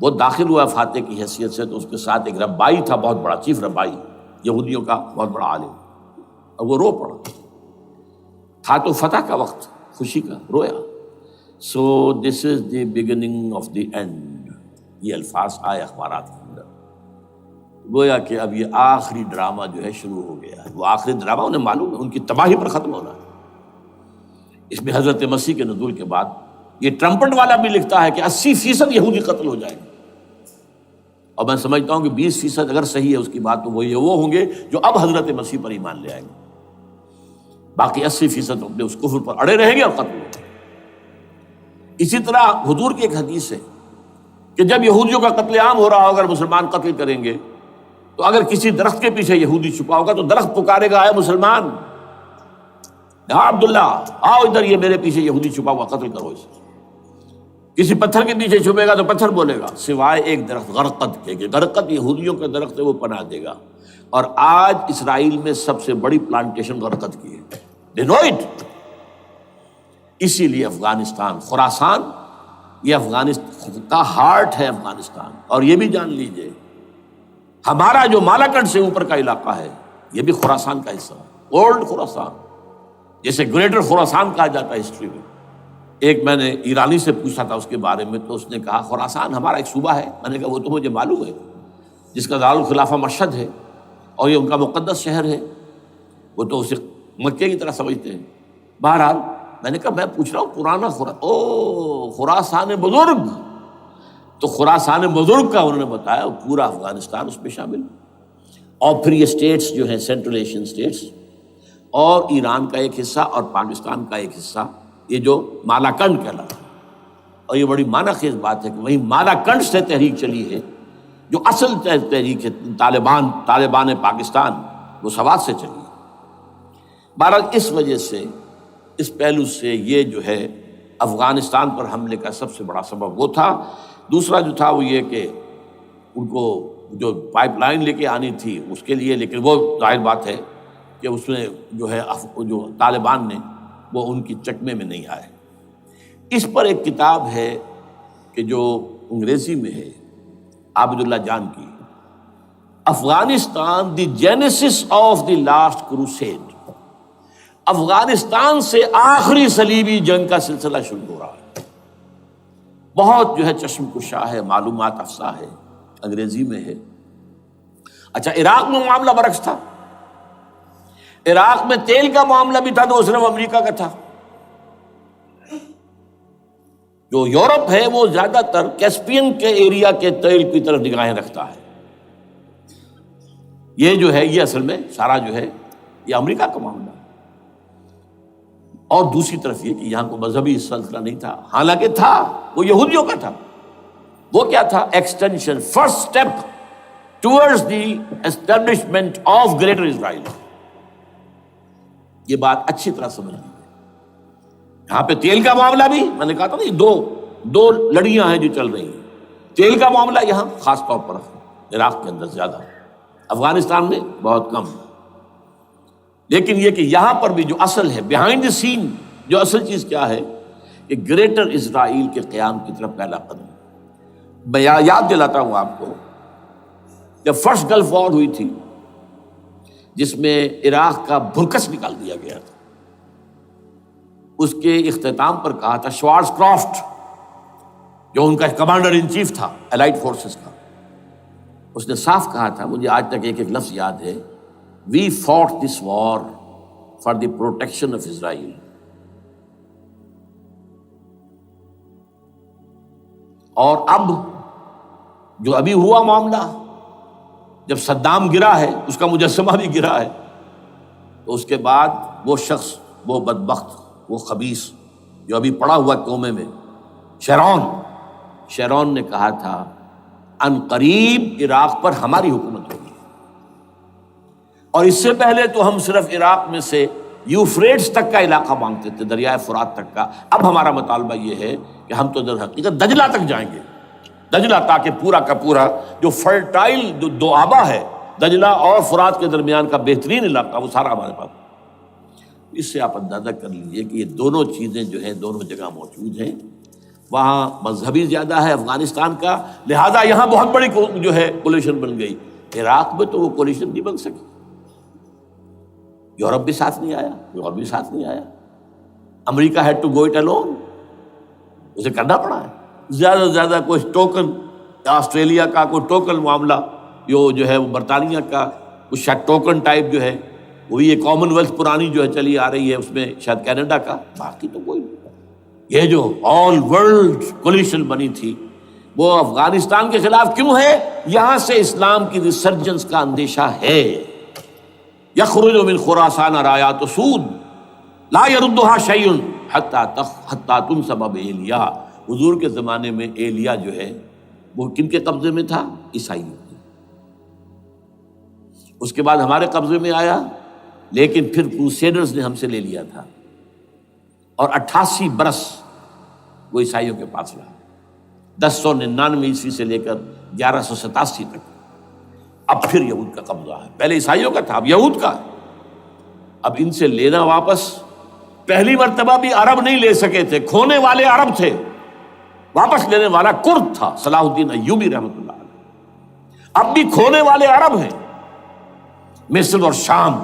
وہ داخل ہوا فاتح کی حیثیت سے، تو اس کے ساتھ ایک ربائی تھا بہت بڑا، چیف ربائی یہودیوں کا بہت بڑا عالم، اور وہ رو پڑا، تھا تو فتح کا وقت، خوشی کا، رویا۔ So this is the beginning of the end, یہ الفاظ آئے اخبارات کے اندر. گویا کہ اب یہ آخری ڈرامہ جو ہے شروع ہو گیا ہے. وہ آخری ڈرامہ انہیں معلوم ہے ان کی تباہی پر ختم ہونا ہے. اس میں حضرت مسیح کے نزول کے بعد یہ ٹرمپٹ والا بھی لکھتا ہے کہ 80% یہودی قتل ہو جائیں گے، اور میں سمجھتا ہوں کہ 20% اگر صحیح ہے اس کی بات تو وہ ہوں گے جو اب حضرت مسیح پر ایمان لے آئیں گے. باقی 80% اپنے اس کفر پر اڑے رہیں گے اور قتل ہوں گے. اسی طرح حضور کی ایک حدیث ہے کہ جب یہودیوں کا قتل عام ہو رہا ہوگا، اگر مسلمان قتل کریں گے تو اگر کسی درخت کے پیچھے یہودی چھپا ہوگا تو درخت پکارے گا، اے مسلمان، یا عبداللہ آؤ ادھر، یہ میرے پیچھے یہودی چھپا ہوا، قتل کرو اسے. کسی پتھر کے پیچھے چھپے گا تو پتھر بولے گا سوائے ایک درخت غرقد کے، کہ غرقد یہودیوں کا درخت ہے، وہ پناہ دے گا. اور آج اسرائیل میں سب سے بڑی پلانٹیشن غرقد کی ہے. They know it. اسی لیے افغانستان، خراسان، یہ افغانستان کا ہارٹ ہے افغانستان. اور یہ بھی جان لیجئے ہمارا جو مالاکنڈ سے اوپر کا علاقہ ہے یہ بھی خراسان کا حصہ ہے، اولڈ خراسان، جیسے گریٹر خراسان کہا جاتا ہے ہسٹری میں. ایک میں نے ایرانی سے پوچھا تھا اس کے بارے میں تو اس نے کہا خراسان ہمارا ایک صوبہ ہے. میں نے کہا وہ تو مجھے معلوم ہے، جس کا دارالخلافہ مشہد ہے اور یہ ان کا مقدس شہر ہے، وہ تو اسے مکے کی طرح سمجھتے ہیں. بہرحال میں نے کہا میں پوچھ رہا ہوں پرانا خراسان بزرگ. تو خراسان بزرگ کا انہوں نے بتایا پورا افغانستان اس میں شامل، اور پھر یہ اسٹیٹس جو ہیں سینٹرل ایشین اسٹیٹس، اور ایران کا ایک حصہ اور پاکستان کا ایک حصہ، یہ جو مالاکنڈ کہلاتا ہے. اور یہ بڑی معنی خیز بات ہے کہ وہیں مالاکنڈ سے تحریک چلی ہے جو اصل تحریک ہے طالبان پاکستان، وہ سوات سے چلی ہے. بہرحال اس وجہ سے، اس پہلو سے یہ جو ہے افغانستان پر حملے کا سب سے بڑا سبب وہ تھا. دوسرا جو تھا وہ یہ کہ ان کو جو پائپ لائن لے کے آنی تھی اس کے لیے، لیکن وہ ظاہر بات ہے کہ اس میں جو ہے جو طالبان نے وہ ان کی چکمے میں نہیں آئے. اس پر ایک کتاب ہے کہ جو انگریزی میں ہے عابد اللہ جان کی، Afghanistan the genesis of the last crusade. Afghanistan سے آخری صلیبی جنگ کا سلسلہ شروع ہو رہا ہے. بہت جو ہے چشم کشا ہے، معلومات افزا ہے، انگریزی میں ہے. اچھا عراق میں معاملہ برعکس تھا. عراق میں تیل کا معاملہ بھی تھا تو وہ صرف امریکہ کا تھا. جو یورپ ہے وہ زیادہ تر کیسپین کے ایریا کے تیل کی طرف نگاہیں رکھتا ہے. یہ جو ہے یہ اصل میں سارا جو ہے یہ امریکہ کا معاملہ ہے. اور دوسری طرف یہ کہ یہاں کو مذہبی سلسلہ نہیں تھا، حالانکہ تھا، وہ یہودیوں کا تھا. وہ کیا تھا؟ Extension, first step towards the establishment of greater Israel. یہ بات اچھی طرح سمجھ لیجیے. یہاں پہ تیل کا معاملہ بھی میں نے کہا تھا نا، دو لڑیاں ہیں جو چل رہی ہیں. تیل کا معاملہ یہاں خاص طور پر عراق کے اندر زیادہ، افغانستان میں بہت کم. لیکن یہ کہ یہاں پر بھی جو اصل ہے بیہائنڈ دی سین، جو اصل چیز کیا ہے کہ گریٹر اسرائیل کے قیام کی طرف پہلا قدم. میں یاد دلاتا ہوں آپ کو، جب فرسٹ گلف وار ہوئی تھی جس میں عراق کا بھرکس نکال دیا گیا تھا، اس کے اختتام پر کہا تھا شوارز کرافٹ، جو ان کا کمانڈر ان چیف تھا الائڈ فورسز کا، اس نے صاف کہا تھا، مجھے آج تک ایک لفظ یاد ہے، We fought this war for the protection of Israel. اور اب جو ابھی ہوا معاملہ، جب صدام گرا ہے، اس کا مجسمہ بھی گرا ہے، تو اس کے بعد وہ شخص، وہ بدبخت، وہ خبیث جو ابھی پڑا ہوا کومے میں، شیرون نے کہا تھا ان قریب عراق پر ہماری حکومت ہوگی. اور اس سے پہلے تو ہم صرف عراق میں سے یوفریٹس تک کا علاقہ مانگتے تھے، دریائے فرات تک کا. اب ہمارا مطالبہ یہ ہے کہ ہم تو در حقیقت دجلہ تک جائیں گے، دجلہ، تاکہ پورا کا پورا جو فرٹائل دو آبا ہے دجلہ اور فرات کے درمیان کا بہترین علاقہ، وہ سارا ہمارے پاس. اس سے آپ اندازہ کر لیجیے کہ یہ دونوں چیزیں جو ہیں دونوں جگہ موجود ہیں. وہاں مذہبی زیادہ ہے افغانستان کا، لہذا یہاں بہت بڑی جو ہے کولیشن بن گئی. عراق میں تو وہ کولیشن نہیں بن سکی. یورپ بھی ساتھ نہیں آیا، یورپ بھی ساتھ نہیں آیا. امریکہ had to go it alone, اسے کرنا پڑا ہے. زیادہ سے زیادہ کوئی ٹوکن آسٹریلیا کا کوئی ٹوکن معاملہ جو ہے وہ برطانیہ کا کچھ شاید ٹوکن ٹائپ جو ہے وہی یہ کامن ویلتھ پرانی جو ہے چلی آ رہی ہے، اس میں شاید کینیڈا کا، باقی تو کوئی نہیں۔ یہ جو آل ورلڈ کولیشن بنی تھی وہ افغانستان کے خلاف کیوں ہے؟ یہاں سے اسلام کی ریسرجنس کا اندیشہ ہے۔ یخرج من خراسان رایات سود لا یردها شیء حتی تنصب بایلیا۔ حضور کے زمانے میں ایلیا جو ہے وہ کن کے قبضے میں تھا؟ عیسائیوں کے۔ اس کے بعد ہمارے قبضے میں آیا، لیکن پھر کروسیڈرز نے ہم سے لے لیا تھا، اور 88 برس وہ عیسائیوں کے پاس رہا، 1099 عیسوی سے لے کر 1187 تک۔ اب پھر یہود کا قبضہ ہے، پہلے عیسائیوں کا تھا، اب یہود کا۔ اب ان سے لینا واپس، پہلی مرتبہ بھی عرب نہیں لے سکے تھے، کھونے والے عرب تھے، واپس لینے والا کرد تھا، صلاح الدین ایوبی رحمۃ اللہ علیہ۔ اب بھی کھونے والے عرب ہیں، مصر اور شام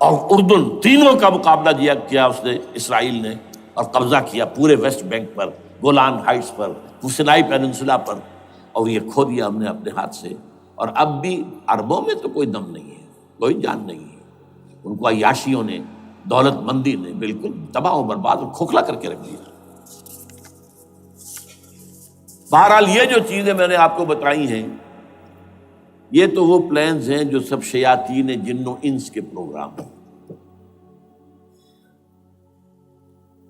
اور اردن، تینوں کا مقابلہ کیا اس نے، اسرائیل نے، اور قبضہ کیا پورے ویسٹ بینک پر، گولان ہائٹس پر، سینائی پیننسولا پر، اور یہ کھو دیا ہم نے اپنے ہاتھ سے۔ اور اب بھی عربوں میں تو کوئی دم نہیں ہے، کوئی جان نہیں ہے، ان کو عیاشیوں نے، دولت مندی نے بالکل تباہ و برباد اور کھوکھلا کر کے رکھ دیا۔ بہرحال یہ جو چیزیں میں نے آپ کو بتائی ہیں، یہ تو وہ پلانز ہیں جو سب شیاطین جن و انس کے پروگرام ہیں۔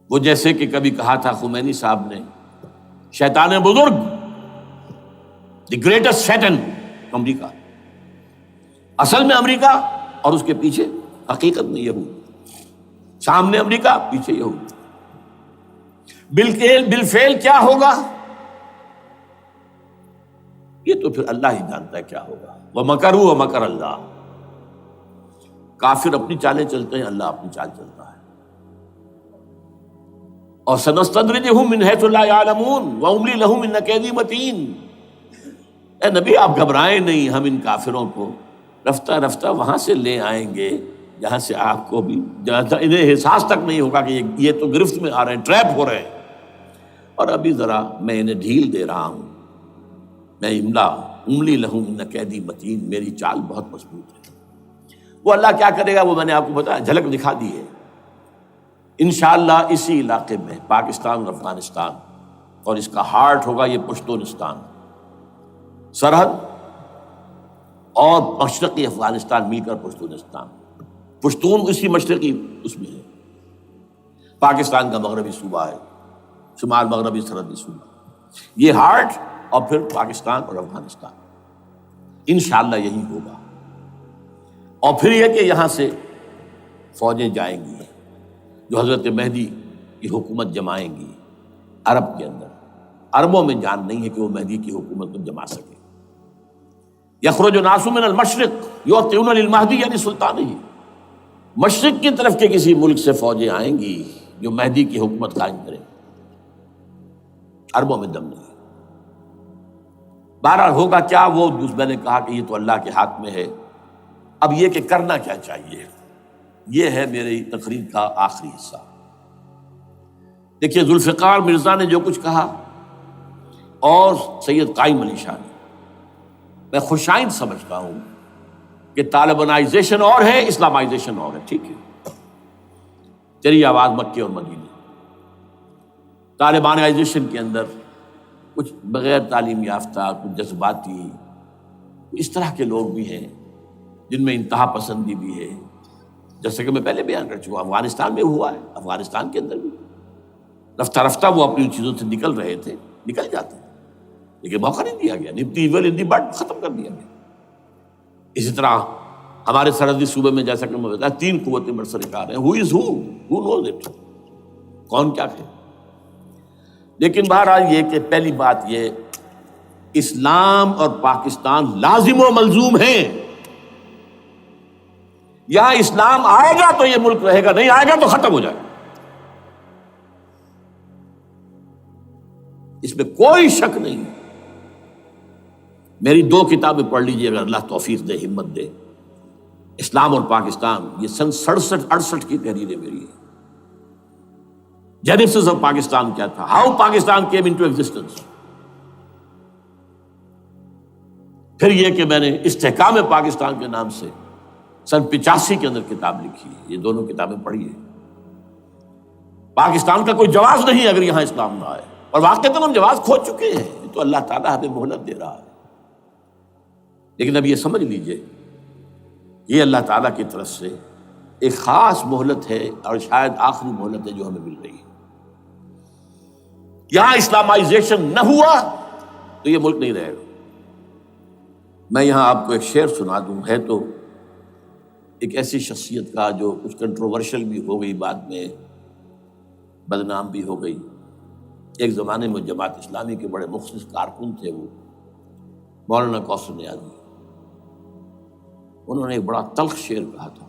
وہ جیسے کہ کبھی کہا تھا خمینی صاحب نے، شیطان بزرگ، دی گریٹسٹ شیطن، امریکہ، اصل میں امریکہ، اور اس کے پیچھے حقیقت میں یہود، سامنے امریکہ، پیچھے یہود۔ بالفعل کیا ہوگا یہ تو پھر اللہ ہی جانتا ہے کیا ہوگا۔ وَمَكَرُوا وَمَكَرَ اللَّهُ، کافر اپنی چالیں چلتے ہیں، اللہ اپنی چال چلتا ہے۔ اور سَنَسْتَدْرِجُهُم مِّنْ حَيْثُ لَا يَعْلَمُونَ وَأُمْلِي لَهُمْ إِنَّ كَيْدِي مَتِينٌ۔ اے نبی آپ گھبرائیں نہیں، ہم ان کافروں کو رفتہ رفتہ وہاں سے لے آئیں گے جہاں سے آپ کو بھی انہیں احساس تک نہیں ہوگا کہ یہ تو گرفت میں آ رہے ہیں، ٹریپ ہو رہے ہیں، اور ابھی ذرا میں انہیں ڈھیل دے رہا ہوں۔ میں املی لہم ان قیدی متین، میری چال بہت مضبوط ہے۔ وہ اللہ کیا کرے گا وہ میں نے آپ کو بتایا، جھلک دکھا دی ہے۔ انشاءاللہ اسی علاقے میں پاکستان اور افغانستان، اور اس کا ہارٹ ہوگا یہ پشتونستان، سرحد اور مشرقی افغانستان مل کر پشتونستان، پشتون اسی مشرقی اس میں ہے، پاکستان کا مغربی صوبہ ہے، شمال مغربی سرحدی صوبہ، یہ ہارٹ، اور پھر پاکستان اور افغانستان، انشاءاللہ یہی ہوگا۔ اور پھر یہ کہ یہاں سے فوجیں جائیں گی جو حضرت مہدی کی حکومت جمائیں گی عرب کے اندر۔ عربوں میں جان نہیں ہے کہ وہ مہدی کی حکومت کو جما سکے۔ یخرج ناس من المشرق یؤتون للمہدی یعنی سلطانہ، مشرق کی طرف کے کسی ملک سے فوجیں آئیں گی جو مہدی کی حکومت قائم کرے۔ عربوں میں دم نہیں۔ بہرحال ہوگا کیا، وہ میں نے کہا کہ یہ تو اللہ کے ہاتھ میں ہے۔ اب یہ کہ کرنا کیا چاہیے، یہ ہے میری تقریر کا آخری حصہ۔ دیکھیے ذوالفقار مرزا نے جو کچھ کہا اور سید قائم علی شاہ نے، میں خوشائند سمجھتا ہوں کہ طالبانائزیشن اور ہے، اسلامائزیشن اور ہے، ٹھیک ہے، چلی آواز مکے اور مدینے۔ طالبانائزیشن کے اندر کچھ بغیر تعلیم یافتہ، کچھ جذباتی، اس طرح کے لوگ بھی ہیں جن میں انتہا پسندی بھی ہے، جیسے کہ میں پہلے بیان کر چکا، افغانستان میں ہوا ہے، افغانستان کے اندر بھی رفتہ رفتہ وہ اپنی چیزوں سے نکل رہے تھے، نکل جاتے ہیں، لیکن موقع نہیں دیا گیا، نب دی ایول ان دی بڈ، ختم کر دیا گیا۔ اسی طرح ہمارے سرحدی صوبے میں جیسا کہ میں بتایا 3 قوتیں برسرکار ہیں، who knows it، کون کیا کہ۔ لیکن بہرحال یہ کہ پہلی بات یہ، اسلام اور پاکستان لازم و ملزوم ہیں۔ یہاں اسلام آئے گا تو یہ ملک رہے گا، نہیں آئے گا تو ختم ہو جائے گا، اس میں کوئی شک نہیں۔ میری 2 کتابیں پڑھ لیجیے اگر اللہ توفیق دے، ہمت دے، اسلام اور پاکستان، یہ سن 67-68 کی تحریریں میری ہیں۔ جینیسس آف پاکستان کیا تھا، how Pakistan came into existence, پھر یہ کہ میں نے استحکام پاکستان کے نام سے سن 85 کے اندر کتاب لکھی ہے، یہ دونوں کتابیں پڑھی ہیں۔ پاکستان کا کوئی جواز نہیں اگر یہاں اسلام نہ آئے، اور واقعتاً ہم جواز کھو چکے ہیں، یہ تو اللہ تعالیٰ ہمیں مہلت دے رہا ہے۔ لیکن اب یہ سمجھ لیجئے، یہ اللہ تعالیٰ کی طرف سے ایک خاص مہلت ہے، اور شاید آخری مہلت ہے جو ہمیں مل رہی ہے۔ یہاں اسلامائزیشن نہ ہوا تو یہ ملک نہیں رہے گا۔ میں یہاں آپ کو ایک شعر سنا دوں، ہے تو ایک ایسی شخصیت کا جو کچھ کنٹروورشل بھی ہو گئی، بعد میں بدنام بھی ہو گئی۔ ایک زمانے میں جماعت اسلامی کے بڑے مخلص کارکن تھے وہ، مولانا کوثر نیازی۔ انہوں نے ایک بڑا تلخ شعر کہا تھا،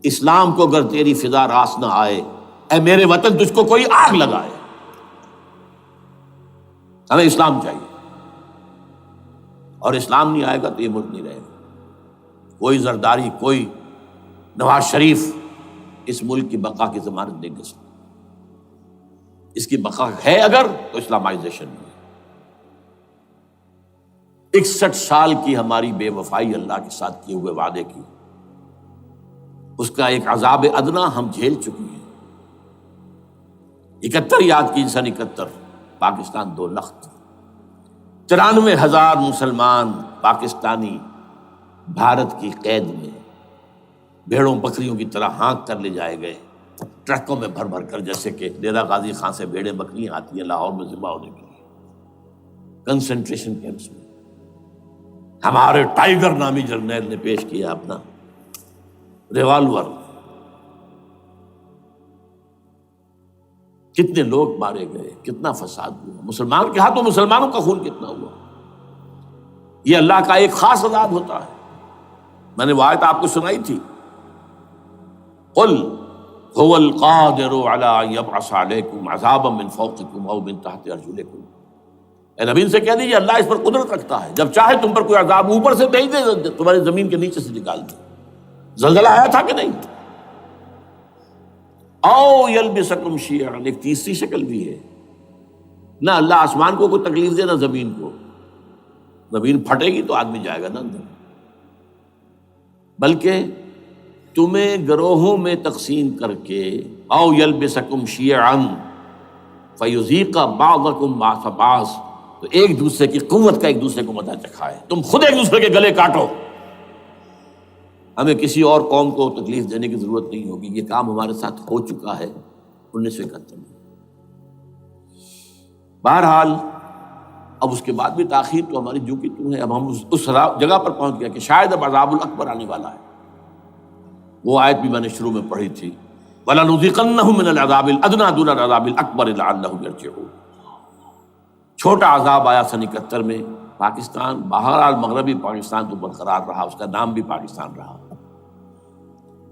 اسلام کو اگر تیری فضا راس نہ آئے، اے میرے وطن تجھ کو کوئی آگ لگائے۔ ہمیں اسلام چاہیے، اور اسلام نہیں آئے گا تو یہ ملک نہیں رہے گا۔ کوئی زرداری، کوئی نواز شریف اس ملک کی بقا کی ضمانت نہیں دے سکتا۔ اس کی بقا ہے اگر تو اسلامائزیشن میں۔ 61 سال کی ہماری بے وفائی اللہ کے ساتھ کیے ہوئے وعدے کی، اس کا ایک عذاب ادنا ہم جھیل چکے ہیں۔ 71 یاد کی، سن 71 پاکستان 2 لخت، 93,000 مسلمان پاکستانی بھارت کی قید میں بھیڑوں بکریوں کی طرح ہانک کر لے جائے گئے، ٹرکوں میں بھر بھر کر، جیسے کہ ڈیرہ غازی خان سے بھیڑیں بکریاں آتی ہیں لاہور میں ذبح ہونے کے لیے، کنسنٹریشن کیمپس میں۔ ہمارے ٹائیگر نامی جرنیل نے پیش کیا اپنا ریوالور، کتنے لوگ مارے گئے، کتنا فساد ہوا، مسلمان کے ہاتھوں مسلمانوں کا خون کتنا ہوا۔ یہ اللہ کا ایک خاص عذاب ہوتا ہے۔ میں نے وہ آیت آپ کو سنائی تھی، قل هو القادر على ان يبعث عليكم عذابا من فوقكم او من تحت ارجلكم۔ اے نبی ان سے کہہ دیجیے اللہ اس پر قدرت رکھتا ہے، جب چاہے تم پر کوئی عذاب اوپر سے بھیج دے، تمہاری زمین کے نیچے سے نکال دے۔ زلزلہ آیا تھا کہ نہیں؟ او یلبسکم شیعا، ایک تیسری شکل بھی ہے، نہ اللہ آسمان کو کوئی تکلیف دے نہ زمین کو، زمین پھٹے گی تو آدمی جائے گا نا اندر، بلکہ تمہیں گروہوں میں تقسیم کر کے، او یلبسکم شیعا فیذیق بعضکم بعض بعض، تو ایک دوسرے کی قوت کا ایک دوسرے کو مزہ چکھائے، تم خود ایک دوسرے کے گلے کاٹو۔ ہمیں کسی اور قوم کو تکلیف دینے کی ضرورت نہیں ہوگی، یہ کام ہمارے ساتھ ہو چکا ہے 1971 میں۔ بہرحال اب اس کے بعد بھی تاخیر تو ہماری جو کی تو ہے، اب ہم اس جگہ پر پہنچ گئے کہ شاید اب عذاب الاکبر آنے والا ہے۔ وہ آیت بھی میں نے شروع میں پڑھی تھی، وَلَنُذِيقَنَّهُم مِّنَ الْعَذَابِ الْأَدْنَىٰ دُونَ الْعَذَابِ الْأَكْبَرِ لَعَلَّهُمْ يَرْجِعُونَ۔ چھوٹا عذاب آیا سن 71 میں پاکستان، بہرحال مغربی پاکستان تو برقرار رہا، اس کا نام بھی پاکستان رہا۔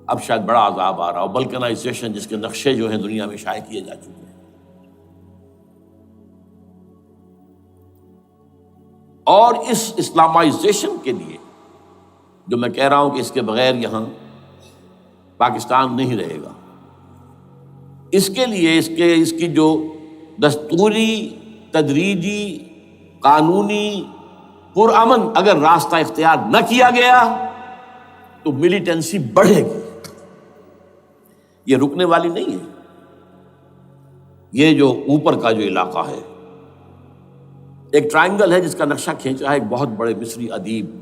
اب شاید بڑا عذاب آ رہا ہو، بلکنائزیشن جس کے نقشے جو ہیں دنیا میں شائع کیے جا چکے ہیں۔ اور اس اسلامائزیشن کے لیے جو میں کہہ رہا ہوں کہ اس کے بغیر یہاں پاکستان نہیں رہے گا، اس کے لیے اس کی جو دستوری، تدریجی، قانونی، پرامن اگر راستہ اختیار نہ کیا گیا تو ملیٹنسی بڑھے گی، یہ رکنے والی نہیں ہے۔ یہ جو اوپر کا جو علاقہ ہے، ایک ٹرائنگل ہے جس کا نقشہ کھینچا ہے ایک بہت بڑے مصری ادیب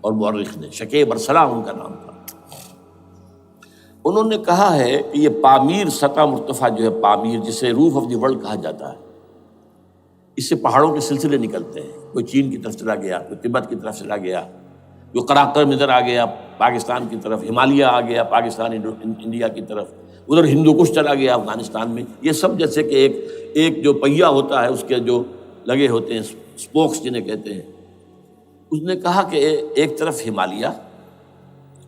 اور مورخ نے، شکیب ارسلہ ان کا نام تھا۔ انہوں نے کہا ہے کہ یہ پامیر سطح مرتفع جو ہے، پامیر جسے روف آف دی ورلڈ کہا جاتا ہے، اس سے پہاڑوں کے سلسلے نکلتے ہیں، کوئی چین کی طرف چلا گیا، کوئی تبت کی طرف چلا گیا، جو قراقرم ادھر آ گیا پاکستان کی طرف، ہمالیہ آ گیا پاکستان انڈیا کی طرف، ادھر ہندو کش چلا گیا افغانستان میں۔ یہ سب جیسے کہ ایک جو پہیہ ہوتا ہے، اس کے جو لگے ہوتے ہیں اسپوکس جنہیں کہتے ہیں۔ اس نے کہا کہ ایک طرف ہمالیہ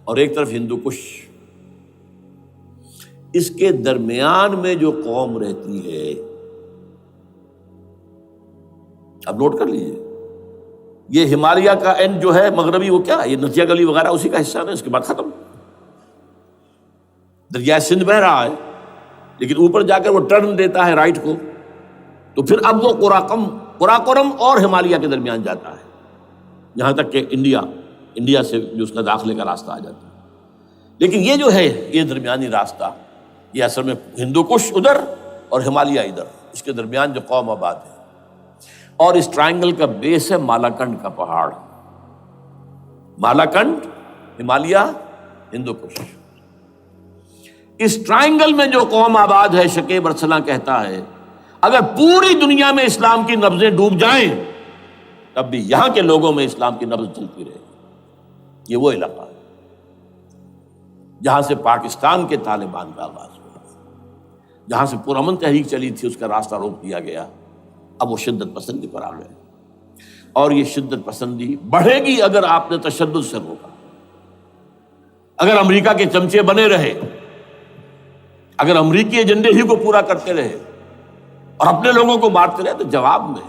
اور ایک طرف ہندو کش، اس کے درمیان میں جو قوم رہتی ہے، اب نوٹ کر لیجیے، یہ ہمالیہ کا اینڈ جو ہے مغربی، وہ کیا ہے، یہ نتیا گلی وغیرہ اسی کا حصہ ہے، اس کے بعد ختم، دریائے سندھ بہ رہا ہے، لیکن اوپر جا کر وہ ٹرن دیتا ہے رائٹ کو، تو پھر اب وہ قراقرم اور ہمالیہ کے درمیان جاتا ہے۔ یہاں تک کہ انڈیا سے جو اس کا داخلے کا راستہ آ جاتا ہے. لیکن یہ جو ہے یہ درمیانی راستہ یہ اصل میں ہندو کش ادھر اور ہمالیہ ادھر، اس کے درمیان جو قوم آباد ہے. اور اس ٹرائنگل کا بیس ہے مالاکنڈ کا پہاڑ، مالاکنڈ، ہمالیہ، ہندو کش. اس ٹرائنگل میں جو قوم آباد ہے، شکیب ارسلان کہتا ہے اگر پوری دنیا میں اسلام کی نبضیں ڈوب جائیں تب بھی یہاں کے لوگوں میں اسلام کی نبض چلتی رہے گی. یہ وہ علاقہ ہے جہاں سے پاکستان کے طالبان کا آغاز ہوا، جہاں سے پرامن تحریک چلی تھی اس کا راستہ روک دیا گیا. اب وہ شدت پسندی پر آ گئے، اور یہ شدت پسندی بڑھے گی اگر آپ نے تشدد سے روکا. اگر امریکہ کے چمچے بنے رہے، اگر امریکی ایجنڈے ہی کو پورا کرتے رہے اور اپنے لوگوں کو مارتے رہے، تو جواب میں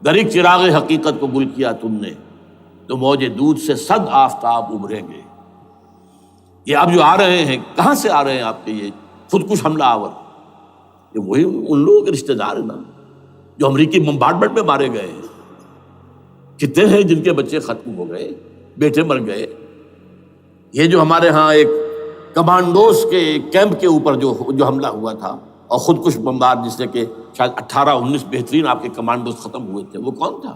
گر ایک چراغ حقیقت کو گل کیا تم نے تو موج دودھ سے صد آفتاب ابھریں گے. یہ اب جو آ رہے ہیں کہاں سے آ رہے ہیں آپ کے یہ خودکش حملہ آور؟ یہ وہی ان لوگوں کے رشتہ دار ہیں نا جو امریکی بمبارڈمنٹ میں مارے گئے ہیں. کتنے ہیں جن کے بچے ختم ہو گئے، بیٹے مر گئے. یہ جو ہمارے ہاں ایک کمانڈوز کے کیمپ کے اوپر جو حملہ ہوا تھا اور خودکش بمبار، جس سے کہ شاید 18-19 بہترین آپ کے کمانڈوز ختم ہوئے تھے، وہ کون تھا؟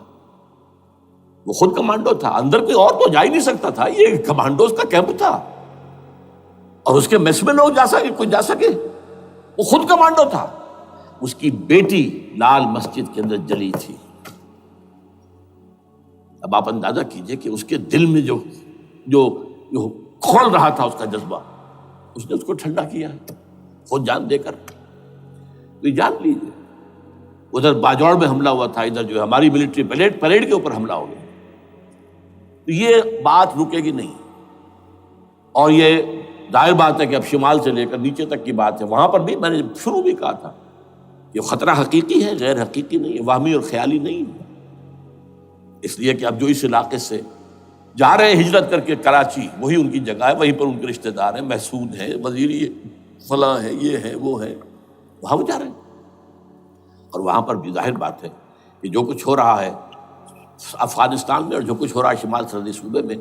وہ خود کمانڈو تھا. اندر کوئی اور تو جا ہی نہیں سکتا تھا، یہ کمانڈوز کا کیمپ تھا اور اس کے میس میں لوگ کوئی جا سکے. وہ خود کمانڈو تھا. اس کی بیٹی لال مسجد کے اندر جلی تھی. اب آپ اندازہ کیجئے کہ اس کے دل میں جو کھول رہا تھا اس کا جذبہ، اس نے اس کو ٹھنڈا کیا خود جان دے کر. تو جان لیجیے ادھر باجوڑ میں حملہ ہوا تھا، ادھر جو ہے ہماری ملٹری پریڈ کے اوپر حملہ ہو گیا. تو یہ بات رکے گی نہیں. اور یہ ظاہر بات ہے کہ اب شمال سے لے کر نیچے تک کی بات ہے. وہاں پر بھی میں نے شروع بھی کہا تھا یہ خطرہ حقیقی ہے، غیر حقیقی نہیں ہے، وہمی اور خیالی نہیں ہے. اس لیے کہ اب جو اس علاقے سے جا رہے ہیں ہجرت کر کے کراچی، وہی ان کی جگہ ہے، وہیں پر ان کے رشتہ دار ہیں، محسود ہیں، وزیری فلاں ہے، یہ ہے وہ ہے، وہاں وہ جا رہے ہیں. اور وہاں پر بھی ظاہر بات ہے کہ جو کچھ ہو رہا ہے افغانستان میں اور جو کچھ ہو رہا ہے شمال سرحدی صوبے میں،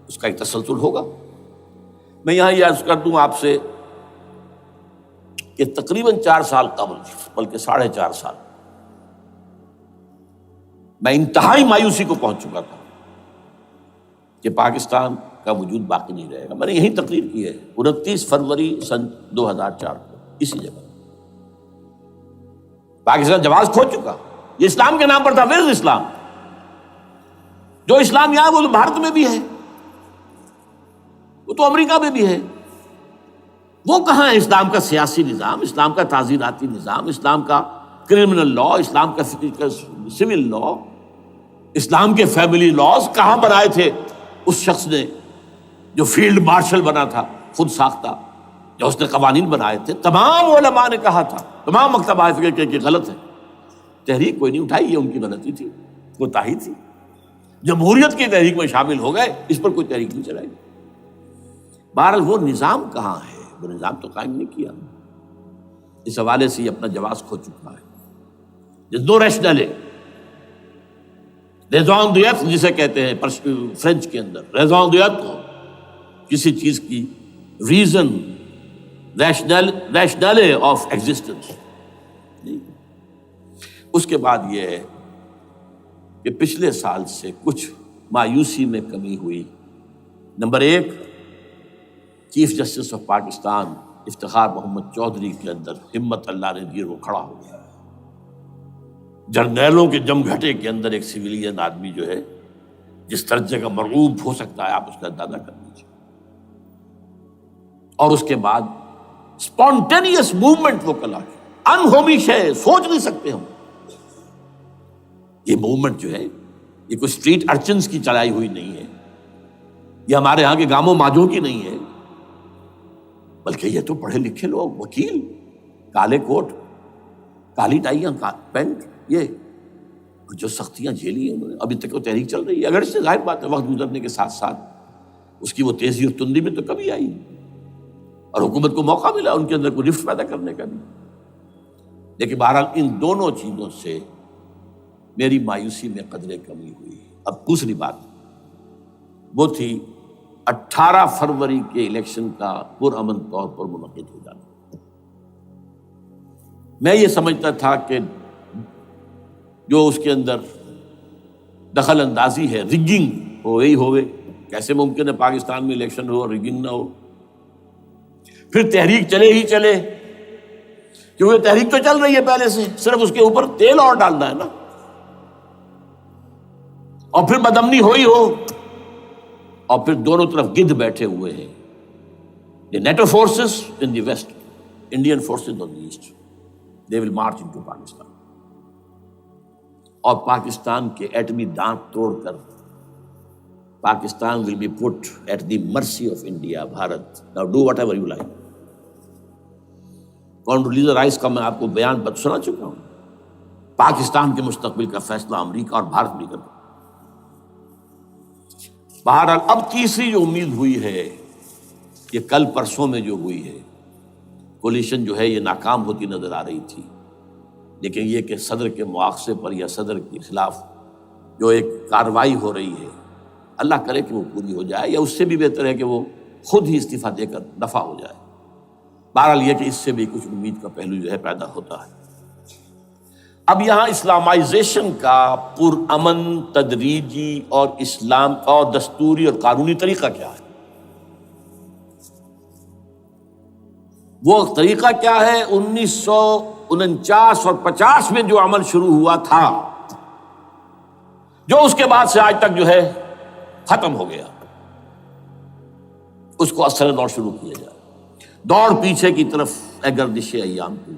اس کا ایک تسلسل ہوگا. میں یہاں یہ عرض کر دوں آپ سے کہ تقریباً 4 سال قبل، بلکہ 4.5 سال، میں انتہائی مایوسی کو پہنچ چکا تھا کہ پاکستان کا وجود باقی نہیں رہے گا. میں نے یہی تقریر کی ہے 29 فروری سن 2004 کو اسی جگہ. پاکستان جواز کھو چکا. یہ اسلام کے نام پر تھا. ویئر از اسلام؟ جو اسلام یہاں وہ تو بھارت میں بھی ہے، وہ تو امریکہ میں بھی ہے. وہ کہاں ہے اسلام کا سیاسی نظام، اسلام کا تعزیراتی نظام، اسلام کا کرمنل لا، اسلام کا سول لا، اسلام کے فیملی لاز کہاں بنائے تھے اس شخص نے جو فیلڈ مارشل بنا تھا خود ساختہ، جو اس نے قوانین بنائے تھے. تمام علماء نے کہا تھا، تمام مکتبہ فکر کہ غلط ہے. تحریک کوئی نہیں اٹھائی، یہ ان کی غلطی تھی، کوتاہی تھی. جمہوریت کی تحریک میں شامل ہو گئے، اس پر کوئی تحریک نہیں چلائی. بہرحال وہ نظام کہاں ہے؟ وہ نظام تو قائم نہیں کیا. اس حوالے سے یہ اپنا جواز کھو چکا ہے. دو ریشنل ہے، ریزون دیت جسے کہتے ہیں فرینچ کے اندر، ریزون دیت کو کسی چیز کی ریزن، ریشنل آف ایگزسٹنس. اس کے بعد یہ ہے کہ پچھلے سال سے کچھ مایوسی میں کمی ہوئی. Number 1، chief justice of Pakistan Iftikhar Muhammad Chaudhry کے اندر ہمت اللہ نے دی، وہ کھڑا ہو گیا. جرنیلوں کے جم گھٹے کے اندر ایک سویلین آدمی جو ہے جس درجے کا مرعوب ہو سکتا ہے آپ اس کا اندازہ کر لیجیے. اور اس کے بعد اسپونٹینیس موومنٹ وہ کلا ہے، انہومی شے، سوچ نہیں سکتے ہم. یہ موومنٹ جو ہے یہ کوئی اسٹریٹ ارچنز کی چلائی ہوئی نہیں ہے، یہ ہمارے ہاں کے گاموں ماجوں کی نہیں ہے، بلکہ یہ تو پڑھے لکھے لوگ، وکیل، کالے کوٹ، کالی ٹائیاں، پینٹ، یہ جو سختیاں جھیلی ہیں انہوں نے. ابھی تک وہ تحریک چل رہی ہے. اگر اس سے ظاہر بات ہے وقت گزرنے کے ساتھ ساتھ اس کی وہ تیزی اور تندی میں تو کمی آئی اور حکومت کو موقع ملا ان کے اندر کوئی رفت پیدا کرنے کا بھی. لیکن بہرحال ان دونوں چیزوں سے میری مایوسی میں قدرے کمی ہوئی. اب دوسری بات وہ تھی 18 فروری کے الیکشن کا پرامن طور پر منعقد ہو جانا۔ میں یہ سمجھتا تھا کہ جو اس کے اندر دخل اندازی ہے، رگنگ ہو گئی ہوئے، کیسے ممکن ہے پاکستان میں الیکشن ہو اور رگنگ نہ ہو؟ پھر تحریک چلے ہی چلے، کیونکہ تحریک تو چل رہی ہے پہلے سے، صرف اس کے اوپر تیل اور ڈالنا ہے نا، اور پھر بدامنی ہوئی ہو، اور پھر دونوں طرف گدھ بیٹھے ہوئے ہیں، the NATO forces in the west, Indian forces on the east, they will march into Pakistan, اور پاکستان کے ایٹمی دانت توڑ کر Pakistan will be put at the mercy of India, Bharat, now do whatever you like. Condoleezza Rice کا میں آپ کو بیان سنا چکا ہوں، پاکستان کے مستقبل کا فیصلہ امریکہ اور بھارت بھی کرتا۔ بہرحال اب تیسری جو امید ہوئی ہے، یہ کل پرسوں میں جو ہوئی ہے، کولیشن جو ہے یہ ناکام ہوتی نظر آ رہی تھی، لیکن یہ کہ صدر کے مواخذے پر یا صدر کے خلاف جو ایک کارروائی ہو رہی ہے، اللہ کرے کہ وہ پوری ہو جائے، یا اس سے بھی بہتر ہے کہ وہ خود ہی استعفیٰ دے کر دفع ہو جائے۔ بہرحال یہ کہ اس سے بھی کچھ امید کا پہلو جو ہے پیدا ہوتا ہے۔ اب یہاں اسلامائزیشن کا پرامن، تدریجی اور اسلام اور دستوری اور قانونی طریقہ کیا ہے؟ وہ طریقہ کیا ہے؟ 1949 اور 50 میں جو عمل شروع ہوا تھا، جو اس کے بعد سے آج تک جو ہے ختم ہو گیا، اس کو اثر دور شروع کیا جائے، دوڑ پیچھے کی طرف اے گردش ایام کی۔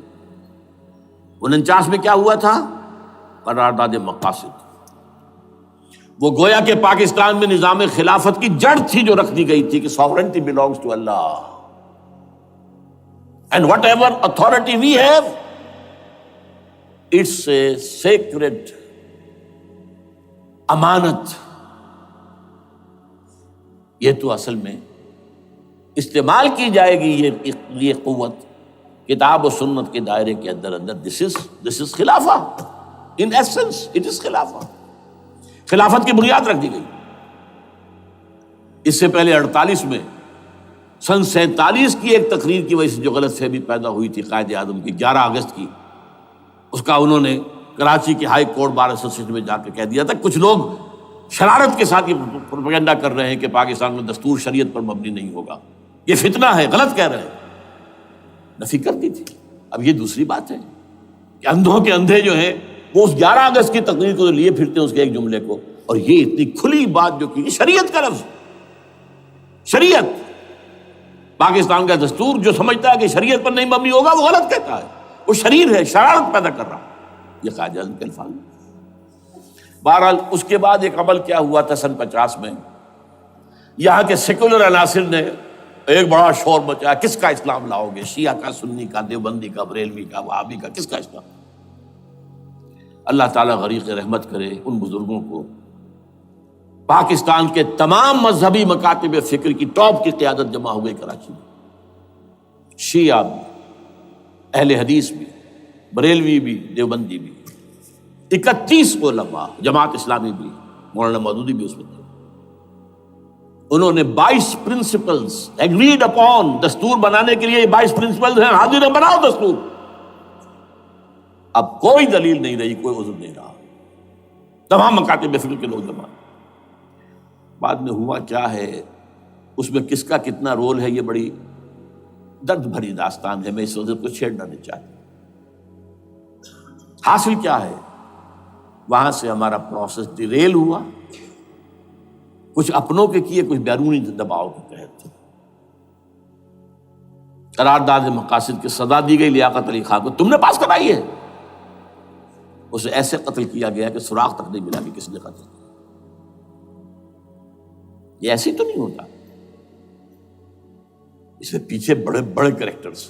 49 میں کیا ہوا تھا؟ قرارداد مقاصد، وہ گویا کہ پاکستان میں نظام خلافت کی جڑ تھی جو رکھ دی گئی تھی کہ sovereignty belongs to Allah and whatever authority we have, it's a sacred امانت۔ یہ تو اصل میں استعمال کی جائے گی یہ قوت کتاب و سنت کے دائرے کے اندر دس از خلافہ، ان ایسنس اٹ از خلافہ، خلافت کی بنیاد رکھ دی گئی۔ اس سے پہلے 48 میں سن 47 کی ایک تقریر کی وجہ سے جو غلط فہمی پیدا ہوئی تھی قائد اعظم کی، 11 اگست کی، اس کا انہوں نے کراچی کے ہائی کورٹ بار ایسوسیشن میں جا کے کہہ دیا تھا، کچھ لوگ شرارت کے ساتھ یہ پروپیگنڈا کر رہے ہیں کہ پاکستان میں دستور شریعت پر مبنی نہیں ہوگا، یہ فتنہ ہے، غلط کہہ رہے ہیں، نفی کر دی تھی۔ اب یہ دوسری بات ہے کہ اندھوں کے اندھے جو ہیں وہ اس 11 اگست کی تقریر کو لیے پھرتے ہیں، اس کے ایک جملے کو، اور یہ اتنی کھلی بات جو کی، شریعت کا لفظ، شریعت، پاکستان کا دستور جو سمجھتا ہے کہ شریعت پر نہیں مبنی ہوگا وہ غلط کہتا ہے، وہ شریر ہے، شرارت پیدا کر رہا، یہ قائد اعظم کے الفاظ۔ بہرحال اس کے بعد ایک عمل کیا ہوا تھا سن 50 میں، یہاں کے سیکولر عناصر نے ایک بڑا شور مچایا، کس کا اسلام لاؤ گے؟ شیعہ کا، سنی کا، دیوبندی کا، بریلوی کا، وہابی کا، کس کا اسلام؟ اللہ تعالیٰ غریق رحمت کرے ان بزرگوں کو، پاکستان کے تمام مذہبی مکاتب فکر کی ٹاپ کی قیادت جمع ہو گئی کراچی میں، شیعہ بھی، اہل حدیث بھی، بریلوی بھی، دیوبندی بھی، 31 علماء، جماعت اسلامی بھی، مولانا مودودی بھی اس میں تھے۔ انہوں نے 22 پرنسپلز ایگریڈ اپون، دستور بنانے کے لیے 22 پرنسپلز ہیں، حاضر ہیں، بناؤ دستور۔ اب کوئی دلیل نہیں رہی، کوئی عذر نہیں رہا، تمام مکاتب فکر کے لوگ جمع۔ بعد میں ہوا کیا ہے، اس میں کس کا کتنا رول ہے، یہ بڑی درد بھری داستان ہے، میں اس وجہ کو چھیڑنا نہیں چاہتا۔ حاصل کیا ہے، وہاں سے ہمارا پروسیس ڈیریل ہوا، کچھ اپنوں کے کیے، کچھ بیرونی دباؤ کے تحت۔ قرارداد مقاصد کی سزا دی گئی لیاقت علی خان کو، تم نے پاس کرائی ہے، اسے ایسے قتل کیا گیا کہ سراغ تک نہیں ملا کہ کس نے قتل کیا۔ یہ ایسی تو نہیں ہوتا، اس میں پیچھے بڑے بڑے کریکٹرز،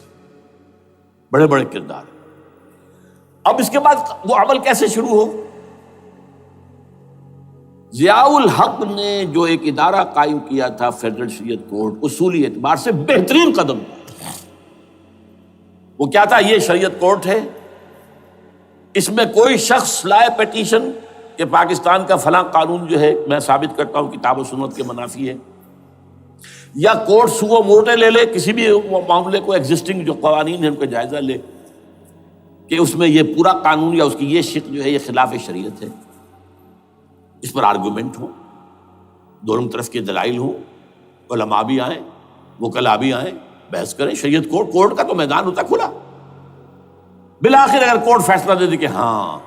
بڑے بڑے کردار۔ اب اس کے بعد وہ عمل کیسے شروع ہو؟ ضیاء الحق نے جو ایک ادارہ قائم کیا تھا فیڈرل شریعت کورٹ، اصولی اعتبار سے بہترین قدم تھا۔ وہ کیا تھا؟ یہ شریعت کورٹ ہے، اس میں کوئی شخص لائے پیٹیشن کہ پاکستان کا فلاں قانون جو ہے میں ثابت کرتا ہوں کتاب و سنت کے منافی ہے، یا کورٹ سو موٹے لے لے کسی بھی معاملے کو، ایگزسٹنگ جو قوانین ہیں ان کا جائزہ لے کہ اس میں یہ پورا قانون یا اس کی یہ شق جو ہے یہ خلاف شریعت ہے، اس پر آرگومنٹ ہو، دونوں طرف کے دلائل ہوں، علماء بھی آئیں، وکلاء بھی آئیں، بحث کریں، شریعت کورٹ کا تو میدان ہوتا کھلا۔ بالآخر اگر کورٹ فیصلہ دے دے کہ ہاں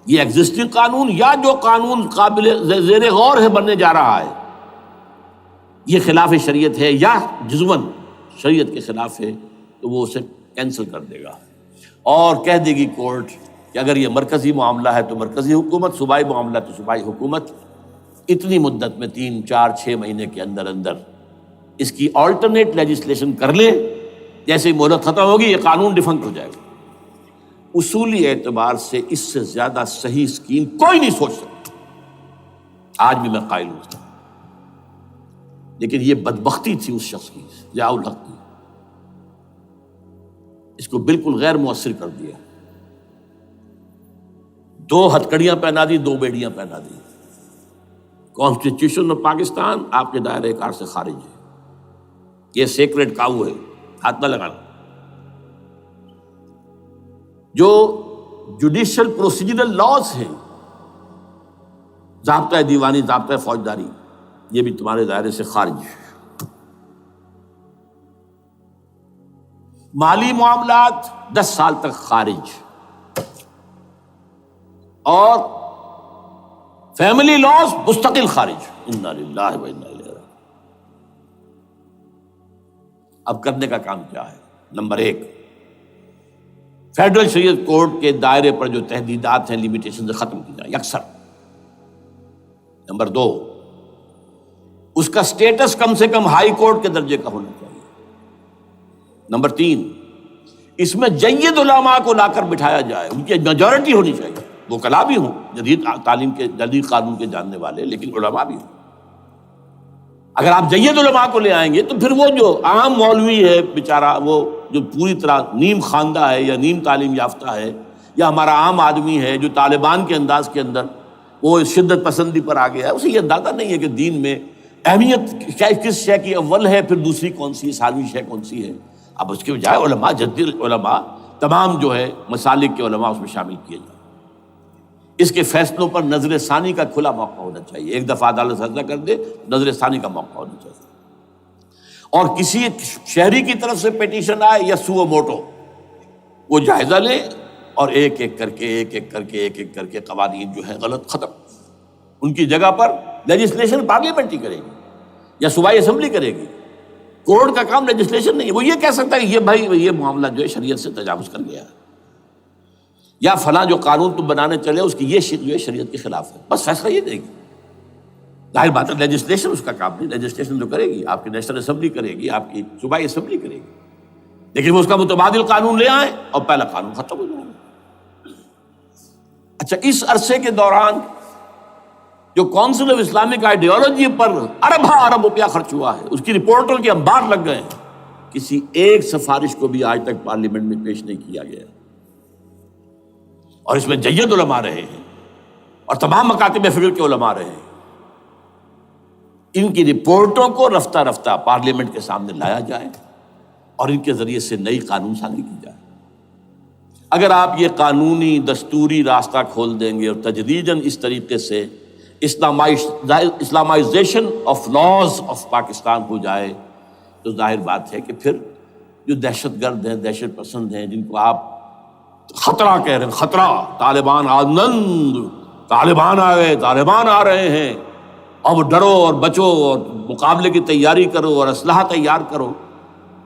یہ ایگزسٹنگ قانون یا جو قانون قابل زیر غور ہے بننے جا رہا ہے یہ خلاف شریعت ہے یا جزوً شریعت کے خلاف ہے، تو وہ اسے کینسل کر دے گا اور کہہ دے گی کورٹ کہ اگر یہ مرکزی معاملہ ہے تو مرکزی حکومت، صوبائی معاملہ تو صوبائی حکومت، اتنی مدت میں 3 4 6 مہینے کے اندر اندر اس کی آلٹرنیٹ لیجسلیشن کر لے، جیسے ہی مہلت ختم ہوگی یہ قانون ڈیفنکٹ ہو جائے گا۔ اصولی اعتبار سے اس سے زیادہ صحیح اسکیم کوئی نہیں سوچ سکتا، آج بھی میں قائل ہوں، لیکن یہ بدبختی تھی اس شخص کی، ضیاء الحق کی، اس کو بالکل غیر مؤثر کر دیا، 2 ہتھکڑیاں پہنا دی، 2 بیڑیاں پہنا دی۔ کانسٹیٹیوشن آف پاکستان آپ کے دائرۂ کار سے خارج ہے، یہ سیکریٹ کاؤ ہے، ہاتھ نہ لگانا۔ جو جوڈیشل پروسیجرل لاز ہیں، ضابطۂ دیوانی، ضابطۂ فوجداری، یہ بھی تمہارے دائرے سے خارج ہے۔ مالی معاملات 10 سال تک خارج، اور فیملی لاز مستقل خارج۔ انا للہ و انا الیہ راجعون۔ اب کرنے کا کام کیا ہے؟ نمبر 1، فیڈرل شریعت کورٹ کے دائرے پر جو تحدیدات ہیں، لیمیٹیشن ختم کی جائیں یکسر۔ نمبر 2، اس کا سٹیٹس کم سے کم ہائی کورٹ کے درجے کا ہونا چاہیے۔ نمبر 3، اس میں جید علماء کو لا کر بٹھایا جائے، ان کی میجورٹی ہونی چاہیے، وکلاء بھی ہوں، جدید تعلیم کے جدید قانون کے جاننے والے، لیکن علماء بھی ہوں۔ اگر آپ جید علماء کو لے آئیں گے تو پھر وہ جو عام مولوی ہے بیچارہ، وہ جو پوری طرح نیم خواندہ ہے یا نیم تعلیم یافتہ ہے، یا ہمارا عام آدمی ہے جو طالبان کے انداز کے اندر وہ شدت پسندی پر آ گیا ہے، اسے یہ اندازہ نہیں ہے کہ دین میں اہمیت کس شے کی اول ہے، پھر دوسری کون سی، ثانوی شے کون سی ہے۔ اب اس کے بجائے علماء، جدید علماء، تمام جو ہے مسالک کے علماء اس میں شامل کیے جائیں۔ اس کے فیصلوں پر نظر ثانی کا کھلا موقع ہونا چاہیے، ایک دفعہ عدالت فیصلہ کر دے، نظر ثانی کا موقع ہونا چاہیے، اور کسی شہری کی طرف سے پیٹیشن آئے یا سو موٹو، وہ جائزہ لے اور ایک ایک کر کے قوانین جو ہے غلط ختم، ان کی جگہ پر لیجسلیشن پارلیمنٹ ہی کرے گی یا صوبائی اسمبلی کرے گی۔ کورٹ کا کام لیجسلیشن نہیں ہے، وہ یہ کہہ سکتا ہے کہ یہ بھائی یہ معاملہ جو ہے شریعت سے تجاوز کر گیا ہے، یا فلاں جو قانون تم بنانے چلے اس کی یہ شق جو ہے شریعت کے خلاف ہے، بس فیصلہ یہ دے گی۔ ظاہر بات ہے لیجسلیشن اس کا کام نہیں، لیجسلیشن تو کرے گی آپ کی نیشنل اسمبلی، کرے گی آپ کی صوبائی اسمبلی کرے گی، لیکن وہ اس کا متبادل قانون لے آئیں اور پہلا قانون ختم ہو جائے گا۔ اچھا، اس عرصے کے دوران جو کونسل آف اسلامک آئیڈیالوجی پر ارب روپیہ خرچ ہوا ہے، اس کی رپورٹوں کے انبار لگ گئے ہیں، کسی ایک سفارش کو بھی آج تک پارلیمنٹ میں پیش نہیں کیا گیا، اور اس میں جید علماء رہے ہیں اور تمام مکاتب فکر کے علماء رہے ہیں۔ ان کی رپورٹوں کو رفتہ رفتہ پارلیمنٹ کے سامنے لایا جائے اور ان کے ذریعے سے نئی قانون سازی کی جائے۔ اگر آپ یہ قانونی دستوری راستہ کھول دیں گے اور تجدیداً اس طریقے سے Islamisation of laws of Pakistan ہو جائے، تو ظاہر بات ہے کہ پھر جو دہشت گرد ہیں، دہشت پسند ہیں، جن کو آپ خطرہ کہہ رہے ہیں، خطرہ، طالبان آنند، طالبان آ گئے، طالبان آ رہے ہیں، اب ڈرو اور بچو اور مقابلے کی تیاری کرو اور اسلحہ تیار کرو،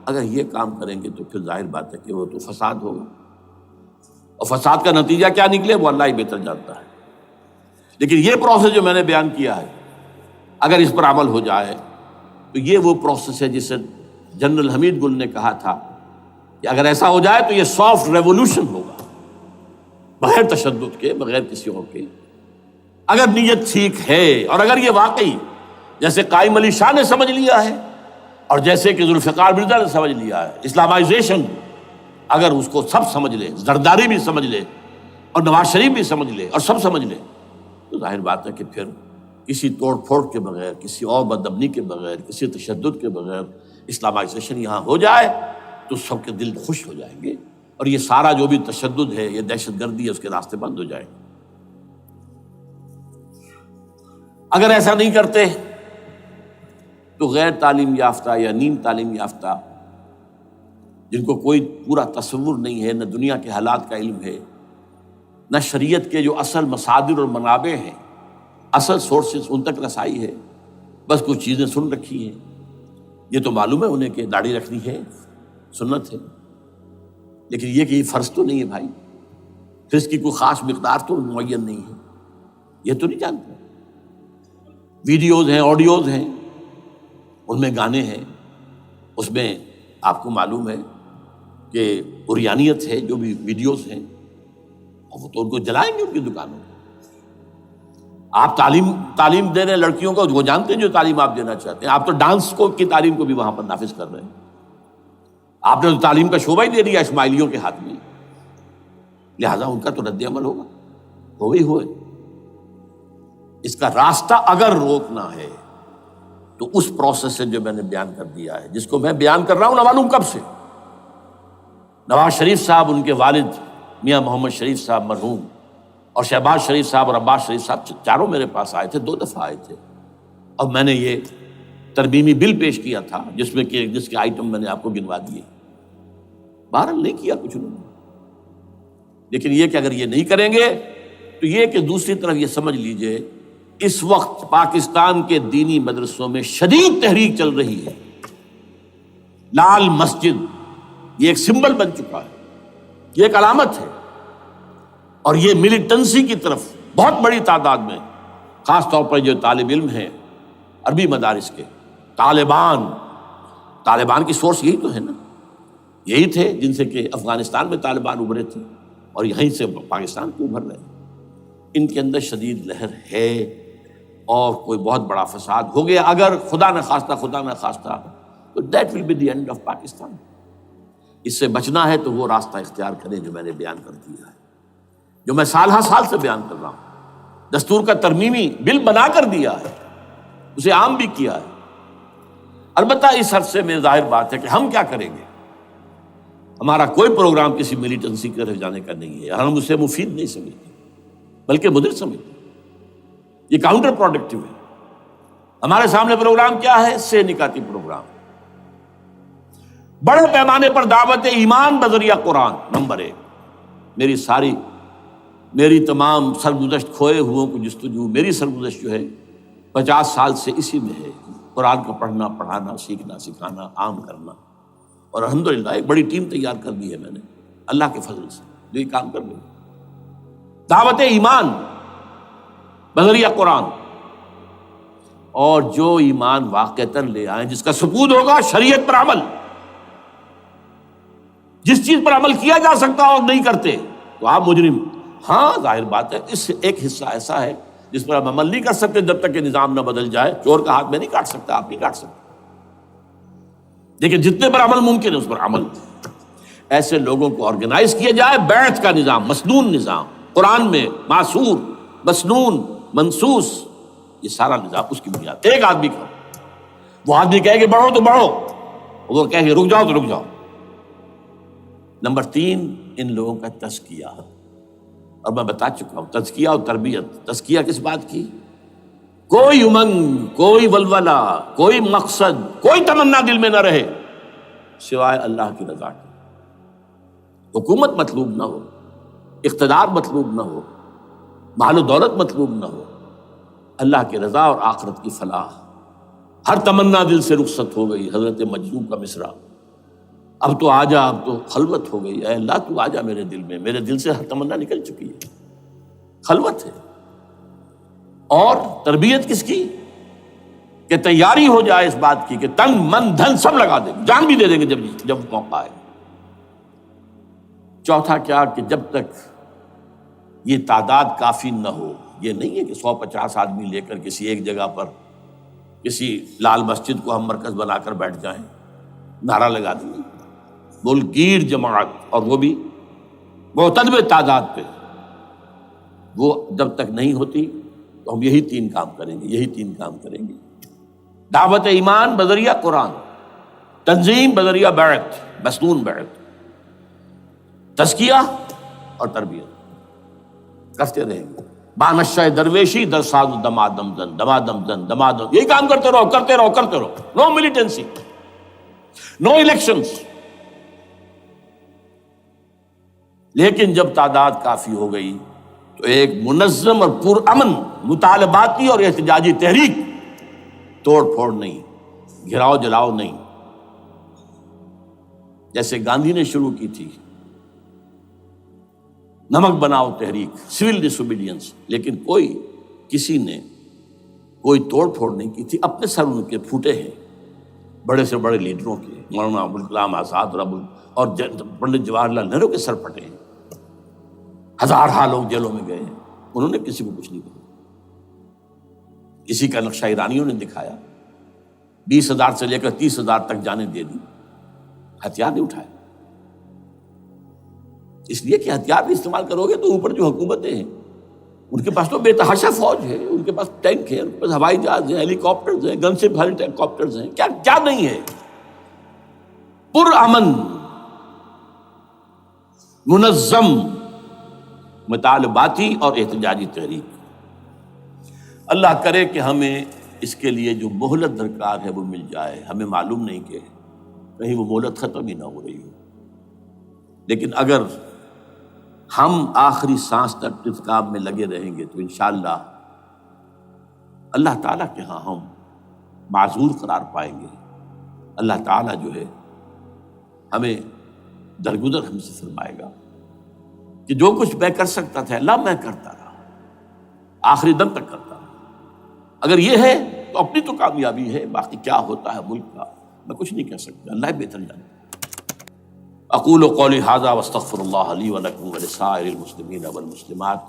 اگر یہ کام کریں گے تو پھر ظاہر بات ہے کہ وہ تو فساد ہوگا، اور فساد کا نتیجہ کیا نکلے وہ اللہ ہی بہتر جانتا ہے۔ لیکن یہ پروسیس جو میں نے بیان کیا ہے، اگر اس پر عمل ہو جائے تو یہ وہ پروسیس ہے جسے جنرل حمید گل نے کہا تھا کہ اگر ایسا ہو جائے تو یہ سافٹ ریولوشن ہوگا، بغیر تشدد کے، بغیر کسی اور کے، اگر نیت ٹھیک ہے، اور اگر یہ واقعی جیسے قائم علی شاہ نے سمجھ لیا ہے اور جیسے کہ ذوالفقار مرزا نے سمجھ لیا ہے، اسلامائزیشن اگر اس کو سب سمجھ لے، زرداری بھی سمجھ لے اور نواز شریف بھی سمجھ لے اور سب سمجھ لے، تو ظاہر بات ہے کہ پھر کسی توڑ پھوڑ کے بغیر، کسی اور بدامنی کے بغیر، کسی تشدد کے بغیر اسلامائزیشن یہاں ہو جائے تو سب کے دل خوش ہو جائیں گے، اور یہ سارا جو بھی تشدد ہے، یہ دہشت گردی ہے، اس کے راستے بند ہو جائیں گے۔ اگر ایسا نہیں کرتے تو غیر تعلیم یافتہ یا نیم تعلیم یافتہ، جن کو کوئی پورا تصور نہیں ہے، نہ دنیا کے حالات کا علم ہے، نہ شریعت کے جو اصل مصادر اور منابع ہیں، اصل سورسز، ان تک رسائی ہے، بس کچھ چیزیں سن رکھی ہیں۔ یہ تو معلوم ہے انہیں کہ داڑھی رکھنی ہے، سنت ہے، لیکن یہ کہ یہ فرض تو نہیں ہے بھائی، پھر اس کی کوئی خاص مقدار تو معین نہیں ہے، یہ تو نہیں جانتے۔ ویڈیوز ہیں، آڈیوز ہیں، ان میں گانے ہیں، اس میں آپ کو معلوم ہے کہ عریانیت ہے، جو بھی ویڈیوز ہیں، اور وہ تو ان کو جلائیں گے ان کی دکانوں میں۔ آپ تعلیم دے رہے ہیں لڑکیوں کو، وہ جانتے ہیں جو تعلیم آپ دینا چاہتے ہیں، آپ تو ڈانس کی تعلیم کو بھی وہاں پر نافذ کر رہے ہیں۔ آپ نے تو تعلیم کا شعبہ ہی دے دیا اسماعیلیوں کے ہاتھ میں، لہذا ان کا تو رد عمل ہوگا، ہوئے۔ اس کا راستہ اگر روکنا ہے تو اس پروسیس سے جو میں نے بیان کر دیا ہے، جس کو میں بیان کر رہا ہوں نہ معلوم کب سے۔ نواز شریف صاحب، ان کے والد میاں محمد شریف صاحب مرحوم، اور شہباز شریف صاحب اور عباس شریف صاحب چاروں میرے پاس آئے تھے، 2 دفعہ آئے تھے، اور میں نے یہ ترمیمی بل پیش کیا تھا جس کے آئٹم میں نے آپ کو گنوا دیے۔ بہرحال نہیں کیا کچھ انہوں نے، لیکن یہ کہ اگر یہ نہیں کریں گے تو یہ کہ دوسری طرف یہ سمجھ لیجئے اس وقت پاکستان کے دینی مدرسوں میں شدید تحریک چل رہی ہے۔ لال مسجد یہ ایک سمبل بن چکا ہے، یہ ایک علامت ہے، اور یہ ملیٹنسی کی طرف بہت بڑی تعداد میں، خاص طور پر جو طالب علم ہیں عربی مدارس کے، طالبان کی سورس یہی تو ہے نا، یہی تھے جن سے کہ افغانستان میں طالبان ابھرے تھے اور یہیں سے پاکستان کو ابھر رہے ہیں۔ ان کے اندر شدید لہر ہے، اور کوئی بہت بڑا فساد ہو گیا اگر خدا نہ خواستہ تو that will be the end of Pakistan. اس سے بچنا ہے تو وہ راستہ اختیار کریں جو میں نے بیان کر دیا ہے، جو میں سال سے بیان کر رہا ہوں۔ دستور کا ترمیمی بل بنا کر دیا ہے، اسے عام بھی کیا ہے۔ البتہ اس عرصے میں ظاہر بات ہے کہ ہم کیا کریں گے، ہمارا کوئی پروگرام کسی ملیٹنسی کے طرف جانے کا نہیں ہے، ہم اسے مفید نہیں سمجھتے بلکہ مضر سمجھتے ہیں، یہ کاؤنٹر پروڈکٹیو ہے۔ ہمارے سامنے پروگرام کیا ہے؟ 6 نکاتی پروگرام، بڑے پیمانے پر دعوت ایمان بذریعہ قرآن، نمبر 1۔ میری تمام سرگزشت کھوئے ہوئوں کو جستجو، میری سرگزشت جو ہے 50 سال سے اسی میں ہے، قرآن کا پڑھنا، پڑھانا، سیکھنا، سکھانا، عام کرنا، اور الحمدللہ ایک بڑی ٹیم تیار کر دی ہے میں نے اللہ کے فضل سے، جو یہ کام کر رہی ہے۔ دعوت ایمان بذریعہ قرآن، اور جو ایمان واقعتاً لے آئیں، جس کا ثبوت ہوگا شریعت پر عمل، جس چیز پر عمل کیا جا سکتا اور نہیں کرتے تو آپ مجرم۔ ہاں ظاہر بات ہے، اس سے ایک حصہ ایسا ہے جس پر ہم عمل نہیں کر سکتے جب تک کہ نظام نہ بدل جائے۔ چور کا ہاتھ میں نہیں کاٹ سکتا، آپ نہیں کاٹ سکتے، لیکن جتنے پر عمل ممکن ہے اس پر عمل۔ ایسے لوگوں کو آرگنائز کیا جائے، بیعت کا نظام، مسنون نظام، قرآن میں معصور، مسنون، منصوص، یہ سارا نظام اس کی بنیاد۔ ایک آدمی کا، وہ آدمی کہے کہ بڑھو تو بڑھو، وہ کہے کہ رک جاؤ تو رک جاؤ۔ نمبر 3، ان لوگوں کا تزکیہ، اور میں بتا چکا ہوں تزکیہ اور تربیت۔ تزکیہ کس بات کی؟ کوئی امنگ، کوئی ولولہ، کوئی مقصد، کوئی تمنا دل میں نہ رہے سوائے اللہ کی رضا کی۔ حکومت مطلوب نہ ہو، اقتدار مطلوب نہ ہو، مال و دولت مطلوب نہ ہو، اللہ کی رضا اور آخرت کی فلاح۔ ہر تمنا دل سے رخصت ہو گئی، حضرت مجنون کا مصرع۔ اب تو آجا، اب تو خلوت ہو گئی، اے اللہ تو آجا میرے دل میں، میرے دل سے ہر تمنا نکل چکی ہے، خلوت ہے۔ اور تربیت کس کی؟ کہ تیاری ہو جائے اس بات کی کہ تن من دھن سب لگا دیں گے، جان بھی دے دیں گے جب موقع آئے۔ چوتھا کیا؟ کہ جب تک یہ تعداد کافی نہ ہو، یہ نہیں ہے کہ 150 آدمی لے کر کسی ایک جگہ پر کسی لال مسجد کو ہم مرکز بنا کر بیٹھ جائیں، نعرہ لگا دیں گے، ملک گیر جماعت، اور وہ بھی معتدل تعداد پہ، وہ جب تک نہیں ہوتی تو ہم یہی تین کام کریں گے. دعوت ایمان بذریعہ قرآن، تنظیم بذریعہ بیعت، مسنون بیعت، تزکیہ اور تربیت کرتے رہیں گے. بانشہ درویشی در ساز دمادم زن، دمادم زن، دمادم، یہی کام کرتے رہو. نو ملیٹنسی، نو الیکشنز. لیکن جب تعداد کافی ہو گئی تو ایک منظم اور پرامن مطالباتی اور احتجاجی تحریک، توڑ پھوڑ نہیں، گھراؤ جلاؤ نہیں، جیسے گاندھی نے شروع کی تھی، نمک بناؤ تحریک، سول ڈس اوبیڈینس. لیکن کسی نے کوئی توڑ پھوڑ نہیں کی تھی. اپنے سر ان کے پھوٹے ہیں بڑے سے بڑے لیڈروں کے، مولانا ابوالکلام آزاد اور پنڈت جواہر لال نہرو کے سر پھٹے ہیں. ہزارہ لوگ جیلوں میں گئے ہیں، انہوں نے کسی کو کچھ نہیں کہا. اسی کا نقشہ ایرانیوں نے دکھایا، 20,000 سے لے کر 30,000 تک جانیں دے دی، ہتھیار نہیں اٹھائے. اس لیے کہ ہتھیار بھی استعمال کرو گے تو اوپر جو حکومتیں ہیں ان کے پاس تو بے تحاشا فوج ہے، ان کے پاس ٹینک ہے، ان کے پاس ہوائی جہاز ہیں، ہیلی کاپٹرز ہیں، گن شپ ہیلی کاپٹرز ہیں، کیا نہیں ہے. پرامن منظم مطالباتی اور احتجاجی تحریک. اللہ کرے کہ ہمیں اس کے لیے جو مہلت درکار ہے وہ مل جائے. ہمیں معلوم نہیں کہ کہیں وہ مہلت ختم ہی نہ ہو رہی ہو. لیکن اگر ہم آخری سانس تک اس کام میں لگے رہیں گے تو انشاءاللہ اللہ تعالیٰ کے ہاں ہم معذور قرار پائیں گے. اللہ تعالیٰ جو ہے ہمیں درگزر ہم سے فرمائے گا کہ جو کچھ میں کر سکتا تھا اللہ میں کرتا رہا، آخری دم تک کرتا رہا. اگر یہ ہے تو اپنی تو کامیابی ہے، باقی کیا ہوتا ہے ملک کا میں کچھ نہیں کہہ سکتا، اللہ بہتر جانتا. اقول قولی ھذا واستغفر اللہ لی ولکم ولسائر المسلمین والمسلمات